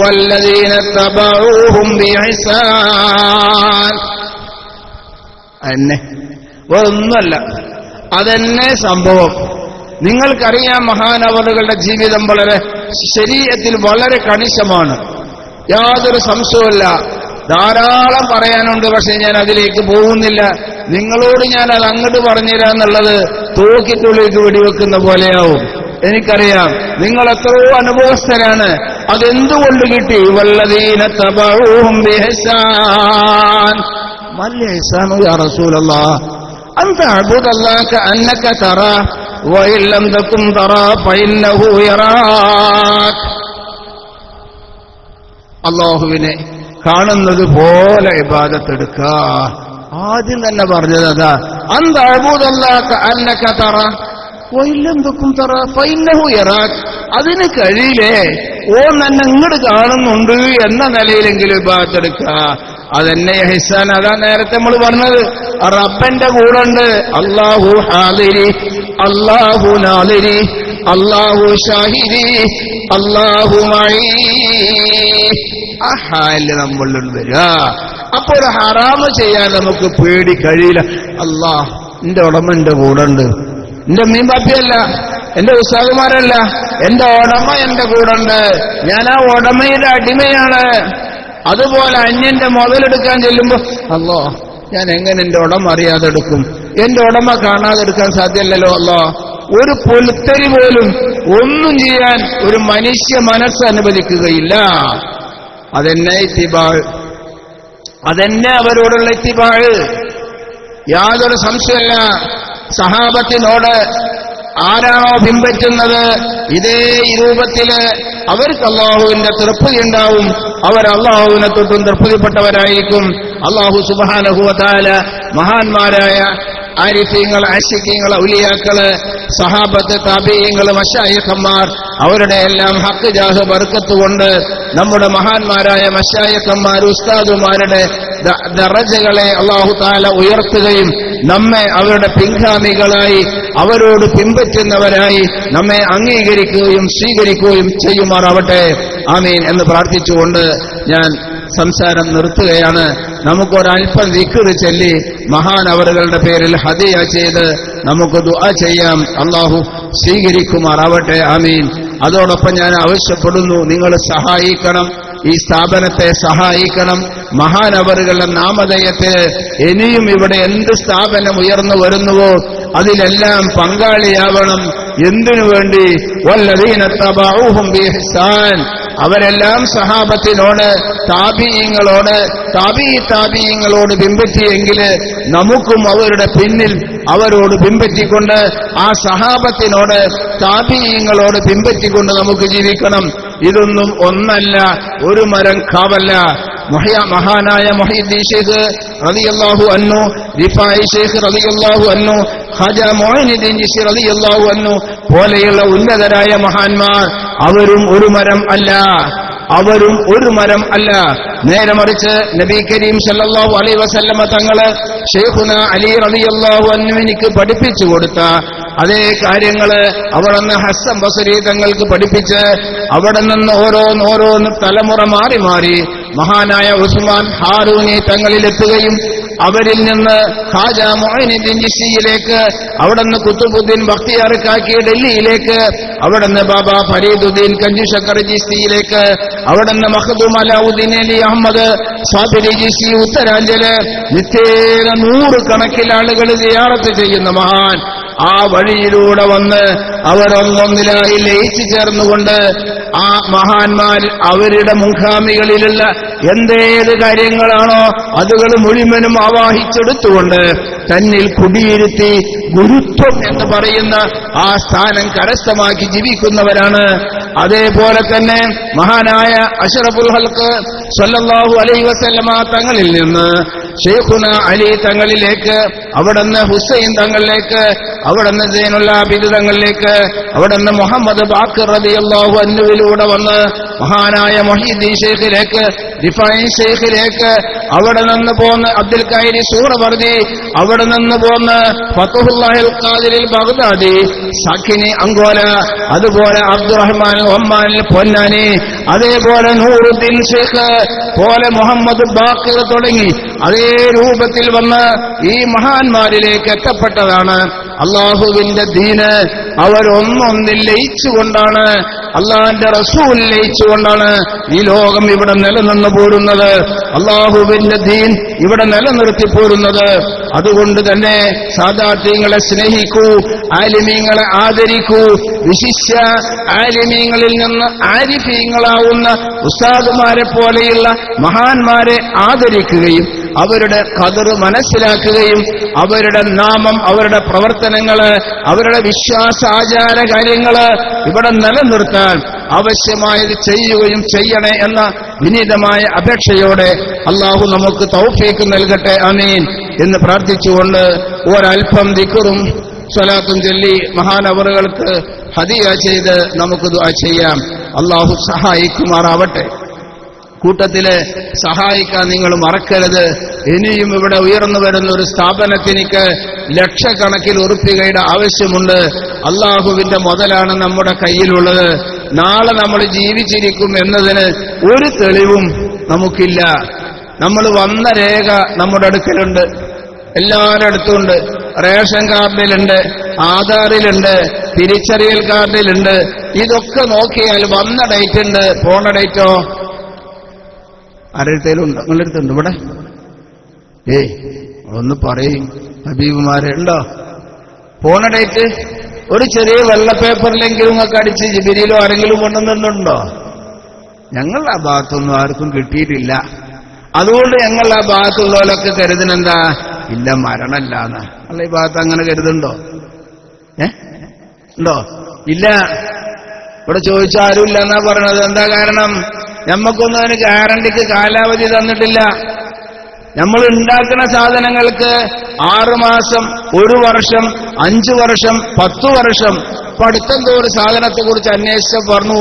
വല്ലദീന തബഊഹും ബിഇഹ്സാൻ. എന്നെ ഒന്നല്ല, അതെന്നെ സംഭവം. നിങ്ങൾക്കറിയാം മഹാനവറുകളുടെ ജീവിതം വളരെ ശരീഅത്തിൽ വളരെ കണിശമാണ്, യാതൊരു സംശയവുമില്ല. ധാരാളം പറയാനുണ്ട്, പക്ഷെ ഞാൻ അതിലേക്ക് പോകുന്നില്ല. നിങ്ങളോട് ഞാൻ അത് അങ്ങോട്ട് പറഞ്ഞുതരാന്നുള്ളത് തോക്കിത്തുള്ളിലേക്ക് വെടിവെക്കുന്ന പോലെയാവും. എനിക്കറിയാം നിങ്ങൾ എത്രയോ അനുഭവസ്ഥരാണ്. അതെന്തുകൊണ്ട് കിട്ടി? വല്ലദീന തബഊഹും ബിഇഹ്സാൻ. മൽ ഇഹ്സാനു യാ റസൂലല്ലാഹ് അൻ തഅബുദല്ലാഹ കഅന്നക തറാ വഇൻ ലം തകുൻ തറാ ഫഇന്നഹു യറാക്. അല്ലാഹുവിനെ കാണുന്നത് പോലെ ഇബാദത്തെടുക്ക. ആദ്യം തന്നെ പറഞ്ഞത് അതാ. അൻ തഅബുദല്ലാഹ കഅന്നക തറാ വഇൻ ലം തകുൻ തറാ ഫഇന്നഹു യറാക്. അതിന് കഴിയില്ലേ? തന്നെ ഇങ്ങോട്ട് കാണുന്നുണ്ട് എന്ന നിലയിലെങ്കിലും ഇബാദത്തെടുക്ക. അതെന്നെ ഇഹ്സാൻ. അതാ നേരത്തെ നമ്മൾ പറഞ്ഞത്. റബ്ബന്റെ കൂടെ ഉണ്ട്. അല്ലാഹു ഹാദിരി, അല്ലാഹു നാദിരി, അല്ലാഹു ഷാഹിദി, അല്ലാഹു മഈ. ആ ഹാല് നമ്മളിൽ വരിക. അപ്പൊ ഒരു ഹറാമ് ചെയ്യാൻ നമുക്ക് പേടി കഴിയില്ല. അല്ലാഹ് എന്റെ ഉടമ എന്റെ കൂടെ ഉണ്ട്. എന്റെ മീൻപാപ്പിയല്ല, എന്റെ ഉസ്താദുമാരല്ല, എന്റെ ഉടമ എന്റെ കൂടെ ഉണ്ട്. ഞാൻ ആ ഉടമയുടെ അടിമയാണ്. അതുപോലെ അന്യന്റെ മുതലെടുക്കാൻ ചെല്ലുമ്പോ അല്ലോ ഞാൻ എങ്ങനെ എന്റെ ഉടമ അറിയാതെ എടുക്കും? എന്റെ ഉടമ കാണാതെ എടുക്കാൻ സാധ്യമല്ലല്ലോ. അല്ലോ ഒരു പുൽത്തരി പോലും ഒന്നും ചെയ്യാൻ ഒരു മനുഷ്യ മനസ്സ് അനുവദിക്കുകയില്ല. അതെന്നെ ഇത്തിബാഴ്, അതെന്നെ അവരോടുള്ള ഇത്തിബാഴ്. യാതൊരു സംശയമല്ല. സഹാബത്തിനോട് ആരാണോ പിൻപറ്റുന്നത് ഇതേ രൂപത്തില് അവർക്ക് അള്ളാഹുവിന്റെ തൃപ്തി ഉണ്ടാവും. അവർ അള്ളാഹുവിനെ തൊട്ടും തൃപ്തിപ്പെട്ടവരായിരിക്കും. അള്ളാഹു സുബ്ഹാനഹു വ തആല മഹാന്മാരായ ആരിഫീങ്ങൾ, ആശിഖീങ്ങൾ, ഔലിയാക്കള്, സഹാബത്ത്, താബീങ്ങൾ, മശായിഖന്മാർ അവരുടെ എല്ലാം ഹക്ക് ജാഹ് ബർക്കത്ത് കൊണ്ട് നമ്മുടെ മഹാന്മാരായ മശായിഖന്മാർ, ഉസ്താദുമാരുടെ ദറജകളെ അല്ലാഹു തആല ഉയർത്തുകയും നമ്മെ അവരുടെ പിൻഗാമികളായി അവരോട് പിൻപറ്റുന്നവരായി നമ്മെ അംഗീകരിക്കുകയും സ്വീകരിക്കുകയും ചെയ്യുമാറാവട്ടെ. ആമീൻ എന്ന് പ്രാർത്ഥിച്ചുകൊണ്ട് ഞാൻ സംസാരം നിർത്തുകയാണ്. നമുക്കൊരൽപ്പം ദിക്ർ ചൊല്ലി മഹാനവറുകളുടെ പേരിൽ ഹദിയ ചെയ്ത് നമുക്ക് ദുആ ചെയ്യാം. അല്ലാഹു സ്വീകരിക്കുമാറാവട്ടെ. ആമീൻ. അതോടൊപ്പം ഞാൻ ആവശ്യപ്പെടുന്നു, നിങ്ങൾ സഹായിക്കണം, ഈ സ്ഥാപനത്തെ സഹായിക്കണം. മഹാനവറുകളുടെ നാമധേയത്തിന് ഇനിയും ഇവിടെ എന്ത് സ്ഥാപനം ഉയർന്നു വരുന്നുവോ അതിലെല്ലാം പങ്കാളിയാവണം. എന്തിനു വേണ്ടി? വല്ലദീന തബഊഹും ബിഇഹ്സാൻ. അവരെല്ലാം സഹാബത്തിനോട്, താബീങ്ങളോട്, താബീങ്ങളോട് പിൻപറ്റിയെങ്കിൽ നമുക്കും അവരുടെ പിന്നിൽ അവരോട് പിൻപറ്റിക്കൊണ്ട് ആ സഹാബത്തിനോട്, താബീങ്ങളോട് പിൻപറ്റിക്കൊണ്ട് നമുക്ക് ജീവിക്കണം. ഇതൊന്നും ഒന്നല്ല, ഒരു മരം കാവല്ല. മഹാനായ മുഹയ്യിദ്ദീൻ ശൈഖ് റളിയല്ലാഹു അൻഹു, റിഫായി ശൈഖ് റളിയല്ലാഹു അൻഹു, ഖാജ മുഈനുദ്ദീൻ ചിശ്തി റളിയല്ലാഹു അൻഹു പോലെയുള്ള ഉന്നതരായ മഹാന്മാർ അവരും ഒരു മരം അല്ല, അവരും ഒരു മരം അല്ല. നേരെ മറിച്ച് നബി കരീം സല്ലല്ലാഹു അലൈഹി വസല്ലമ തങ്ങള് ശൈഖുന അലി റളിയല്ലാഹു അൻഹുവിനിക്ക് പഠിപ്പിച്ചു കൊടുത്ത അതേ കാര്യങ്ങള് അവിടുന്ന് ഹസൻ ബസരി തങ്ങൾക്ക് പഠിപ്പിച്ച് അവിടെ നിന്ന് ഓരോന്ന് തലമുറ മാറി മാറി മഹാനായ ഉസ്മാൻ ഹാറൂനി തങ്ങളിലെത്തുകയും അവരിൽ നിന്ന് ഖാജ മുഈനുദ്ദീൻ ചിശ്തിയിലേക്ക്, അവിടുന്ന് ഖുത്ബുദ്ദീൻ ബഖ്തിയാർ കാക്കി ഡൽഹിയിലേക്ക്, അവിടുന്ന് ബാബ ഫരീദുദ്ദീൻ കഞ്ചുശക്കർ ചിശ്തിയിലേക്ക്, അവിടുന്ന് മഖ്ദൂം അലാവുദ്ദീൻ അലി അഹമ്മദ് സ്വാബിരി ചിശ്തി ഉത്തരാഞ്ചല്, നിത്യേന 100 കണക്കിൽ ആളുകൾ സിയാറത്ത് ചെയ്യുന്ന മഹാൻ ആ വഴിയിലൂടെ വന്ന് അവരൊന്നൊന്നിലായി ലയിച്ചു ചേർന്നുകൊണ്ട് ആ മഹാന്മാർ അവരുടെ മുൻഗാമികളിലുള്ള എന്തേത് കാര്യങ്ങളാണോ അതുകൾ മുഴുവനും ആവാഹിച്ചെടുത്തുകൊണ്ട് തന്നിൽ കുടിയിരുത്തി ഗുരുത്വം എന്ന് പറയുന്ന ആ സ്ഥാനം കരസ്ഥമാക്കി ജീവിക്കുന്നവരാണ്. അതേപോലെ തന്നെ മഹാനായ അഷ്റഫുൽ ഖൽഖ് സല്ലല്ലാഹു അലൈഹി വസല്ലമ തങ്ങളിൽ നിന്ന് ശൈഖുന അലി തങ്ങളിലേക്ക്, അവിടുന്ന് ഹുസൈൻ തങ്ങളിലേക്ക്, അവിടുന്ന് സൈനുൽ ആബിദ് തങ്ങളിലേക്ക്, അവിടുന്ന് മുഹമ്മദ് ബാഖിർ റളിയല്ലാഹു അൻഹുവിലൂടെ വന്ന് മഹാനായ മുഹയ്യിദ്ദീൻ ശൈഖിലേക്ക്, റിഫായി ശൈഖിലേക്ക്, അവിടെ നിന്ന് പോന്ന് അബ്ദുൽ ഖായിരി സൂറവർദി, അവിടെ നിന്ന് പോന്ന് ഫത്ഹുല്ലാഹിൽ ഖാദിരിൽ ബഗ്ദാദി, സാഖിനി അങ്കോല, അതുപോലെ അബ്ദുറഹ്മാൻ ഒമ്മാനിൽ പൊന്നാനി, അതേപോലെ നൂറുദ്ദീൻ ശൈഖ് പോലെ മുഹമ്മദ് ബാഖിർ തുടങ്ങി അതേ രൂപത്തിൽ വന്ന് ഈ മഹാന്മാരിലേക്ക് എത്തപ്പെട്ടതാണ്. അള്ളാഹുവിന്റെ ദീന് അവരൊന്നൊന്നിൽ ലയിച്ചുകൊണ്ടാണ്, അള്ളാഹിന്റെ റസൂൽ ലയിച്ചുകൊണ്ടാണ് ഈ ലോകം ഇവിടെ നിലനിന്നു പോരുന്നത്, അള്ളാഹുവിന്റെ ദീൻ ഇവിടെ നിലനിർത്തി പോരുന്നത്. അതുകൊണ്ട് തന്നെ സാദാത്യങ്ങളെ സ്നേഹിക്കൂ, ആലിമീങ്ങളെ ആദരിക്കൂ, വിശിഷ്യ ആലിമീങ്ങളിൽ നിന്ന് ആരിഫീങ്ങളാവുന്ന ഉസ്താദുമാരെ പോലെയുള്ള മഹാന്മാരെ ആദരിക്കുകയും അവരുടെ ഖദർ മനസ്സിലാക്കുകയും അവരുടെ നാമം, അവരുടെ പ്രവർത്തനങ്ങള്, അവരുടെ വിശ്വാസ ആചാര കാര്യങ്ങള് ഇവിടെ നിലനിർത്താൻ ആവശ്യമായത് ചെയ്യുകയും ചെയ്യണേ എന്ന വിനീതമായ അപേക്ഷയോടെ അള്ളാഹു നമുക്ക് തൗഫീഖ് നൽകട്ടെ, ആമീൻ എന്ന് പ്രാർത്ഥിച്ചുകൊണ്ട് ഒരൽപ്പം ദിക്റും സ്വലാത്തും ചൊല്ലി മഹാനവറുകൾക്ക് ഹദിയ ചെയ്ത് നമുക്ക് ദുആ ചെയ്യാം. അള്ളാഹു സഹായിക്കുമാറാവട്ടെ. കൂട്ടത്തില് സഹായിക്കാൻ നിങ്ങൾ മറക്കരുത്. ഇനിയും ഇവിടെ ഉയർന്നു വരുന്ന ഒരു സ്ഥാപനത്തിനിക്ക് ലക്ഷക്കണക്കിൽ ഉറുപ്പികയുടെ ആവശ്യമുണ്ട്. അള്ളാഹുവിന്റെ മുതലാണ് നമ്മുടെ കയ്യിലുള്ളത്. നാളെ നമ്മൾ ജീവിച്ചിരിക്കും എന്നതിന് ഒരു തെളിവും നമുക്കില്ല. നമ്മൾ വന്ന രേഖ നമ്മുടെ അടുക്കലുണ്ട്, എല്ലാവരുടെ അടുത്തുണ്ട്. റേഷൻ കാർഡിലുണ്ട്, ആധാറിലുണ്ട്, തിരിച്ചറിയൽ കാർഡിലുണ്ട്. ഇതൊക്കെ നോക്കിയാൽ വന്ന ഡേറ്റ് ഉണ്ട്, പോണ ഡേറ്റോ ആരുടെടുത്തേലുണ്ട്? നിങ്ങളുടെ അടുത്തുണ്ട് ഇവിടെ? ഒന്ന് പറയും ഹബീബുമാരെ, ഉണ്ടോ പോണ ഡേറ്റ്? ഒരു ചെറിയ വെള്ള പേപ്പറിലെങ്കിലും നിങ്ങൾക്ക് അടിച്ച് ജിബിരിയിലോ ആരെങ്കിലും കൊണ്ടുവന്നിട്ടുണ്ടോ? ഞങ്ങളുടെ ആ ഭാഗത്തൊന്നും ആർക്കും കിട്ടിയിട്ടില്ല. അതുകൊണ്ട് ഞങ്ങൾ ആ ഭാഗത്തുള്ളവരൊക്കെ കരുതുന്നെന്താ? ഇല്ല, മരണല്ലാന്ന്. അല്ല, ഈ ഭാഗത്ത് അങ്ങനെ കരുതുണ്ടോ? ഉണ്ടോ? ഇല്ല. ഇവിടെ ചോദിച്ചാലും ഇല്ല എന്നാ പറയണത്. എന്താ കാരണം? നമ്മക്കൊന്നും അതിന് ഗ്യാരണ്ടിക്ക് കാലാവധി തന്നിട്ടില്ല. നമ്മൾ ഉണ്ടാക്കുന്ന സാധനങ്ങൾക്ക് 6 മാസം, 1 വർഷം, 5 വർഷം, 10 വർഷം. പഠിത്തം തോറും സാധനത്തെ കുറിച്ച് അന്വേഷിച്ച പറഞ്ഞു,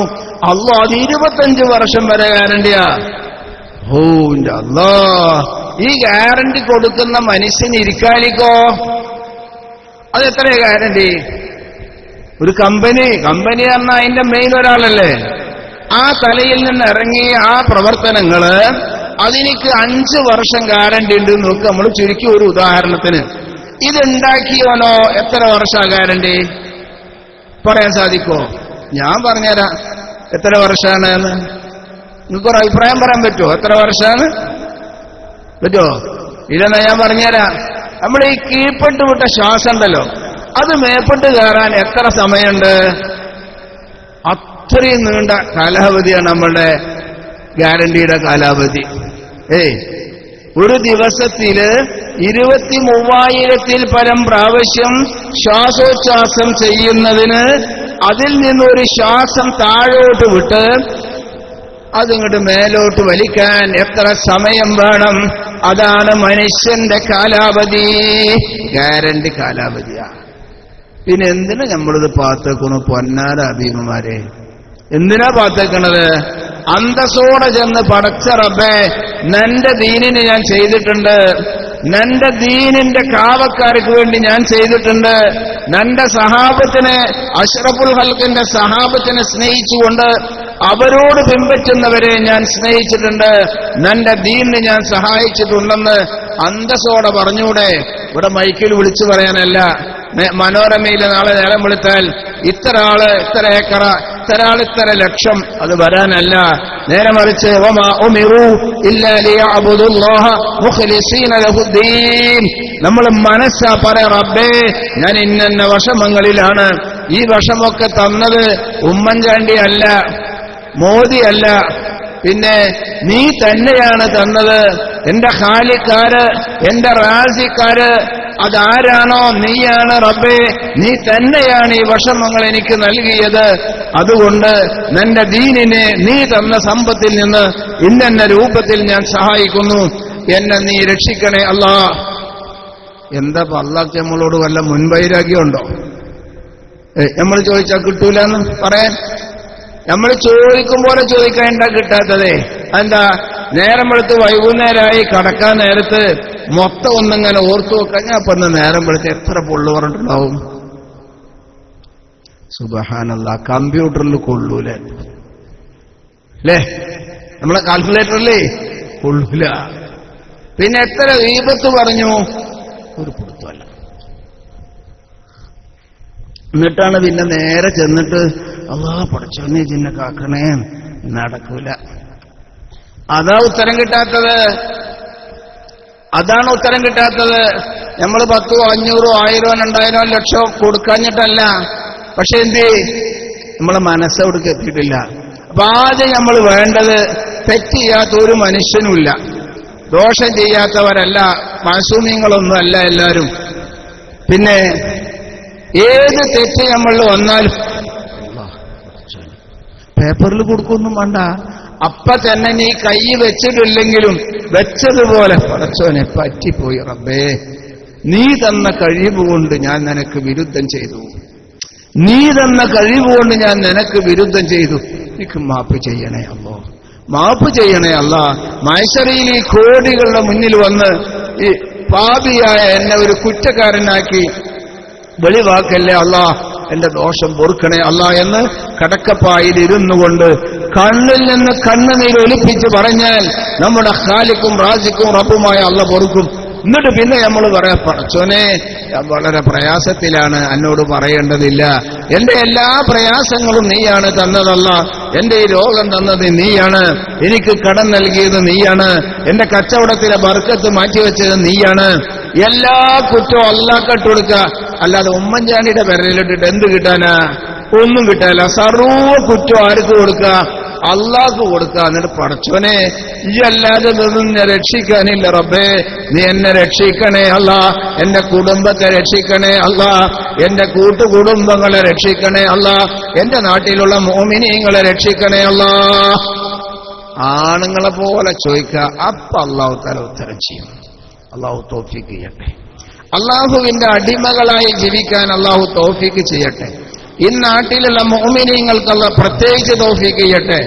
അള്ളാ അത് 25 വർഷം വരെ ഗ്യാരണ്ടിയാ. ഓ അല്ലാ, ഈ ഗ്യാരണ്ടി കൊടുക്കുന്ന മനുഷ്യന് ഇരിക്കാലിക്കോ അതെത്ര ഗ്യാരണ്ടി? ഒരു കമ്പനി പറഞ്ഞാൽ അതിന്റെ മെയിൻ ഒരാളല്ലേ? ആ തലയിൽ നിന്ന് ഇറങ്ങിയ ആ പ്രവർത്തനങ്ങള് അതിനിക്ക് 5 വർഷം ഗ്യാരണ്ടി ഉണ്ട് നോക്ക്. നമ്മൾ ചുരുക്കി ഒരു ഉദാഹരണത്തിന്, ഇതുണ്ടാക്കിയോനോ എത്ര വർഷം ഗ്യാരണ്ടി പറയാൻ സാധിക്കോ? ഞാൻ പറഞ്ഞുതരാം എത്ര വർഷമാണ് എന്ന്. നിങ്ങൾക്കൊരു അഭിപ്രായം പറയാൻ പറ്റുമോ? എത്ര വർഷമാണ് പറ്റുമോ? ഇല്ലെന്നാ ഞാൻ പറഞ്ഞുതരാം. നമ്മൾ ഈ കീഴ്പ്പെട്ട് വിട്ട ശ്വാസം ഉണ്ടല്ലോ, അത് മേപ്പെട്ട് കയറാൻ എത്ര സമയമുണ്ട്? അത്രയും നീണ്ട കാലാവധിയാണ് നമ്മളുടെ ഗ്യാരണ്ടിയുടെ കാലാവധി. ഒരു ദിവസത്തില് 23,000-ൽ പരം പ്രാവശ്യം ശ്വാസോച്ഛ്വാസം ചെയ്യുന്നതിന് അതിൽ നിന്നൊരു ശ്വാസം താഴോട്ട് വിട്ട് അതിങ്ങോട്ട് മേലോട്ട് വലിക്കാൻ എത്ര സമയം വേണം? അതാണ് മനുഷ്യന്റെ കാലാവധി. ഗ്യാരണ്ടി കാലാവധിയാ. പിന്നെ എന്തിനാ നമ്മളിത് പാത്തേക്കണു? പൊന്നാര അഭീമമാരെ, എന്തിനാ പാത്തേക്കണത്? അന്തസ്സോടെ ചെന്ന് പടച്ച റബ്ബേ, നിന്റെ ദീനിന് ഞാൻ ചെയ്തിട്ടുണ്ട്, നിന്റെ ദീനിന്റെ കാവക്കാർക്ക് വേണ്ടി ഞാൻ ചെയ്തിട്ടുണ്ട്, നിന്റെ സഹാബത്തിനെ, അഷ്റഫുൽ ഖൽഖിന്റെ സഹാബത്തിനെ സ്നേഹിച്ചുകൊണ്ട് അവരോട് പിൻപറ്റുന്നവരെ ഞാൻ സ്നേഹിച്ചിട്ടുണ്ട്, നിന്റെ ദീനിന് ഞാൻ സഹായിച്ചിട്ടുണ്ടെന്ന് അന്തസ്സോടെ പറഞ്ഞൂടെ? ഇവിടെ മൈക്കിൽ വിളിച്ചു പറയാനല്ല. മനോരമയിൽ നാളെ നേരം വെളുത്താൽ ഇത്ര ആള് ഇത്ര ഏക്കറ, ഇത്ര ആൾ ഇത്ര ലക്ഷം, അത് വരാനല്ല. നേരെ മറിച്ച് വമാ ഉമിറു ഇല്ലാ ലിയഅബ്ദുല്ലാഹ മുഖ്ലിസീന ലഹുദ്ദീൻ. നമ്മൾ മനസ്സാ പറയാ, റബ്ബേ ഞാൻ ഇന്ന വിഷമങ്ങളിലാണ്, ഈ വിഷമൊക്കെ തന്നത് ഉമ്മൻചാണ്ടി അല്ല, മോദി അല്ല, പിന്നെ നീ തന്നെയാണ് തന്നത്. എന്റെ ഖാലിക്കാര്, എന്റെ റാസിക്കാര്, അതാരാണോ നീയാണ് റബ്ബേ, നീ തന്നെയാണ് ഈ വിഷമങ്ങൾ എനിക്ക് നൽകിയത്. അതുകൊണ്ട് നിന്റെ ദീനിനെ നീ തന്ന സമ്പത്തിൽ നിന്ന് ഇന്ന രൂപത്തിൽ ഞാൻ സഹായിക്കുന്നു, എന്നെ നീ രക്ഷിക്കണേ അല്ലാ. എന്താ അല്ലാഹ് നമ്മളോട് വല്ല മുൻവൈരാഗ്യമുണ്ടോ? നമ്മൾ ചോദിച്ചാൽ കിട്ടൂലെന്ന് പറയാൻ? നമ്മൾ ചോദിക്കും പോലെ ചോദിക്കാൻ എന്താ കിട്ടാത്തതേ? എന്താ? നേരം വെളുത്ത് വൈകുന്നേരമായി കടക്കാൻ നേരത്ത് മൊത്തം ഒന്നിങ്ങനെ ഓർത്തു വെക്കാൻ, ഞാൻ ഇപ്പൊ നേരം വെളുത്ത് എത്ര പൊള്ളു പറഞ്ഞിട്ടുണ്ടാവും? സുബ്ഹാനല്ലാഹ്, കമ്പ്യൂട്ടറിൽ കൊള്ളൂലേ അല്ലേ? നമ്മളെ കാൽക്കുലേറ്ററിലേ കൊള്ളൂല. പിന്നെ എത്ര ഗീബത്ത് പറഞ്ഞു? ഒരു പൊടുത്തല്ല. എന്നിട്ടാണ് പിന്നെ നേരെ ചെന്നിട്ട് അല്ലാഹ് പടച്ചോനെ ജിന്നെ കാക്കണേ, നടക്കൂല. അതാ ഉത്തരം കിട്ടാത്തത്. അതാണ് ഉത്തരം കിട്ടാത്തത്. നമ്മൾ 10, 500, 1000, 2000, ലക്ഷം കൊടുക്കാഞ്ഞിട്ടല്ല. പക്ഷെ എന്ത്, നമ്മളെ മനസ്സവിടേക്ക് എത്തിയിട്ടില്ല. അപ്പൊ ആദ്യം നമ്മൾ വേണ്ടത്, തെറ്റ് ചെയ്യാത്ത ഒരു മനുഷ്യനുമില്ല, ദോഷം ചെയ്യാത്തവരല്ല, മാസൂമിങ്ങളൊന്നും അല്ല എല്ലാവരും. പിന്നെ ഏത് തെറ്റ് നമ്മളിൽ വന്നാലും പേപ്പറിൽ കൊടുക്കൊന്നും വേണ്ട, അപ്പ തന്നെ നീ കൈ വെച്ചിട്ടില്ലെങ്കിലും വെച്ചതുപോലെ പടച്ചോനെ പറ്റിപ്പോയി റബ്ബേ, നീ തന്ന കഴിവുകൊണ്ട് ഞാൻ നിനക്ക് വിരുദ്ധം ചെയ്തു, നീ തന്ന കഴിവുകൊണ്ട് ഞാൻ നിനക്ക് വിരുദ്ധം ചെയ്തു, എനിക്ക് മാപ്പ് ചെയ്യണേ അല്ലാ, മാപ്പ് ചെയ്യണേ അല്ലാ. മഹ്ശറിൽ ഈ കോടികളുടെ മുന്നിൽ വന്ന് ഈ പാപിയായ എന്നെ ഒരു കുറ്റക്കാരനാക്കി വെളിവാക്കല്ലേ അല്ലാ, എന്റെ ദോഷം പൊറുക്കണേ അല്ലാ എന്ന് കടക്കപ്പായിൽ ഇരുന്നു കൊണ്ട് കണ്ണിൽ നിന്ന് കണ്ണുനീർ ഒലിപ്പിച്ച് പറഞ്ഞാൽ നമ്മുടെ ഖാലിക്കും റാസിക്കും റബ്ബുമായ അല്ലാ പൊറുക്കും. എന്നിട്ട് പിന്നെ നമ്മൾ പറയാം, പടച്ചോനെ വളരെ പ്രയാസത്തിലാണ്, എന്നോട് പറയേണ്ടതില്ല, എന്റെ എല്ലാ പ്രയാസങ്ങളും നീയാണ് തന്നതല്ല, എന്റെ ഈ രോഗം തന്നത് നീയാണ്, എനിക്ക് കടം നൽകിയത് നീയാണ്, എന്റെ കച്ചവടത്തിലെ ബർക്കത്ത് മാറ്റിവെച്ചത് നീയാണ്, എല്ലാ കുറ്റവും അല്ലാഹ് ഇട്ടുകൊടുക്കുക. അല്ലാതെ ഉമ്മൻചാണ്ടിയുടെ വിരലിലിട്ടിട്ട് എന്ത് കിട്ടാനാ? ഒന്നും കിട്ടാനില്ല. സർവ്വ കുറ്റം ആർക്ക് കൊടുക്കുക? അല്ലാഹ്ക്ക് കൊടുക്കുക. എന്നിട്ട് പടച്ചോനെ ഈ അല്ലാതെ നിന്നെ രക്ഷിക്കാനില്ല റബ്ബേ, നീ എന്നെ രക്ഷിക്കണേ അല്ലാ, എന്റെ കുടുംബത്തെ രക്ഷിക്കണേ അല്ലാ, എന്റെ കൂട്ടുകുടുംബങ്ങളെ രക്ഷിക്കണേ അല്ലാ, എന്റെ നാട്ടിലുള്ള മോമിനീങ്ങളെ രക്ഷിക്കണേ അല്ലാ. ആണുങ്ങളെ പോലെ ചോദിക്കുക, അപ്പൊ അല്ലാഹു തആല ഉത്തരം ചെയ്യും. അല്ലാഹു തൗഫീഖ് ചെയ്യട്ടെ. അല്ലാഹുവിന്റെ അടിമകളായി ജീവിക്കാൻ അല്ലാഹു തൗഫീഖ് ചെയ്യട്ടെ. ഈ നാട്ടിലുള്ള മുഅ്മിനീങ്ങൾക്ക് അല്ലാഹു പ്രത്യേകിച്ച് തൗഫീഖ് ചെയ്യട്ടെ.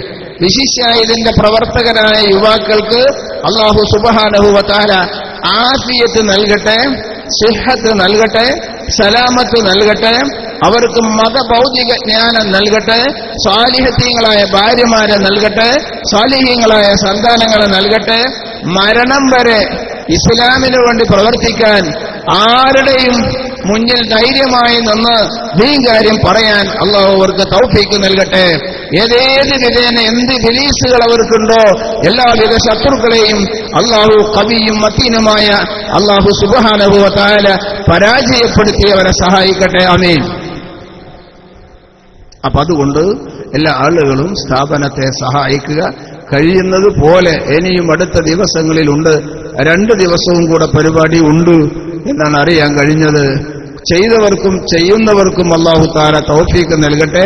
വിശിഷ്യ ഇതിന്റെ പ്രവർത്തകരായ യുവാക്കൾക്ക് അല്ലാഹു സുബ്ഹാനഹു വ തആല ആഫിയത്ത് നൽകട്ടെ, സിഹത്ത് നൽകട്ടെ, സലാമത്ത് നൽകട്ടെ, അവർക്ക് മതഭൗതിക ജ്ഞാനം നൽകട്ടെ, സാലിഹ്യങ്ങളായ ഭാര്യമാരെ നൽകട്ടെ, സാലിഹ്യങ്ങളായ സന്താനങ്ങളെ നൽകട്ടെ. മരണം വരെ ഇസ്ലാമിനു വേണ്ടി പ്രവർത്തിക്കാൻ ആരുടെയും മുന്നിൽ ധൈര്യമായി നിന്ന് ദീൻ കാര്യം പറയാൻ അല്ലാഹു അവർക്ക് തൗഫീഖ് നൽകട്ടെ. ഏതേത് വിധേന എന്ത് ബിലീസുകൾ അവർക്കുണ്ടോ എല്ലാവിധ ശത്രുക്കളെയും അല്ലാഹു ഖവിയും മതീനുമായ അല്ലാഹു സുബ്ഹാനഹു വ തആല പരാജയപ്പെടുത്തി അവരെ സഹായിക്കട്ടെ. ആമീൻ. അപ്പൊ അതുകൊണ്ട് എല്ലാ ആളുകളും സ്ഥാപനത്തെ സഹായിക്കുക. കഴിയുന്നത് പോലെ ഇനിയും അടുത്ത ദിവസങ്ങളിലുണ്ട്, 2 ദിവസവും കൂടെ പരിപാടി ഉണ്ട് എന്നാണ് അറിയാൻ കഴിഞ്ഞത്. ചെയ്തവർക്കും ചെയ്യുന്നവർക്കും അല്ലാഹു തആല തൗഫീഖ് നൽകട്ടെ.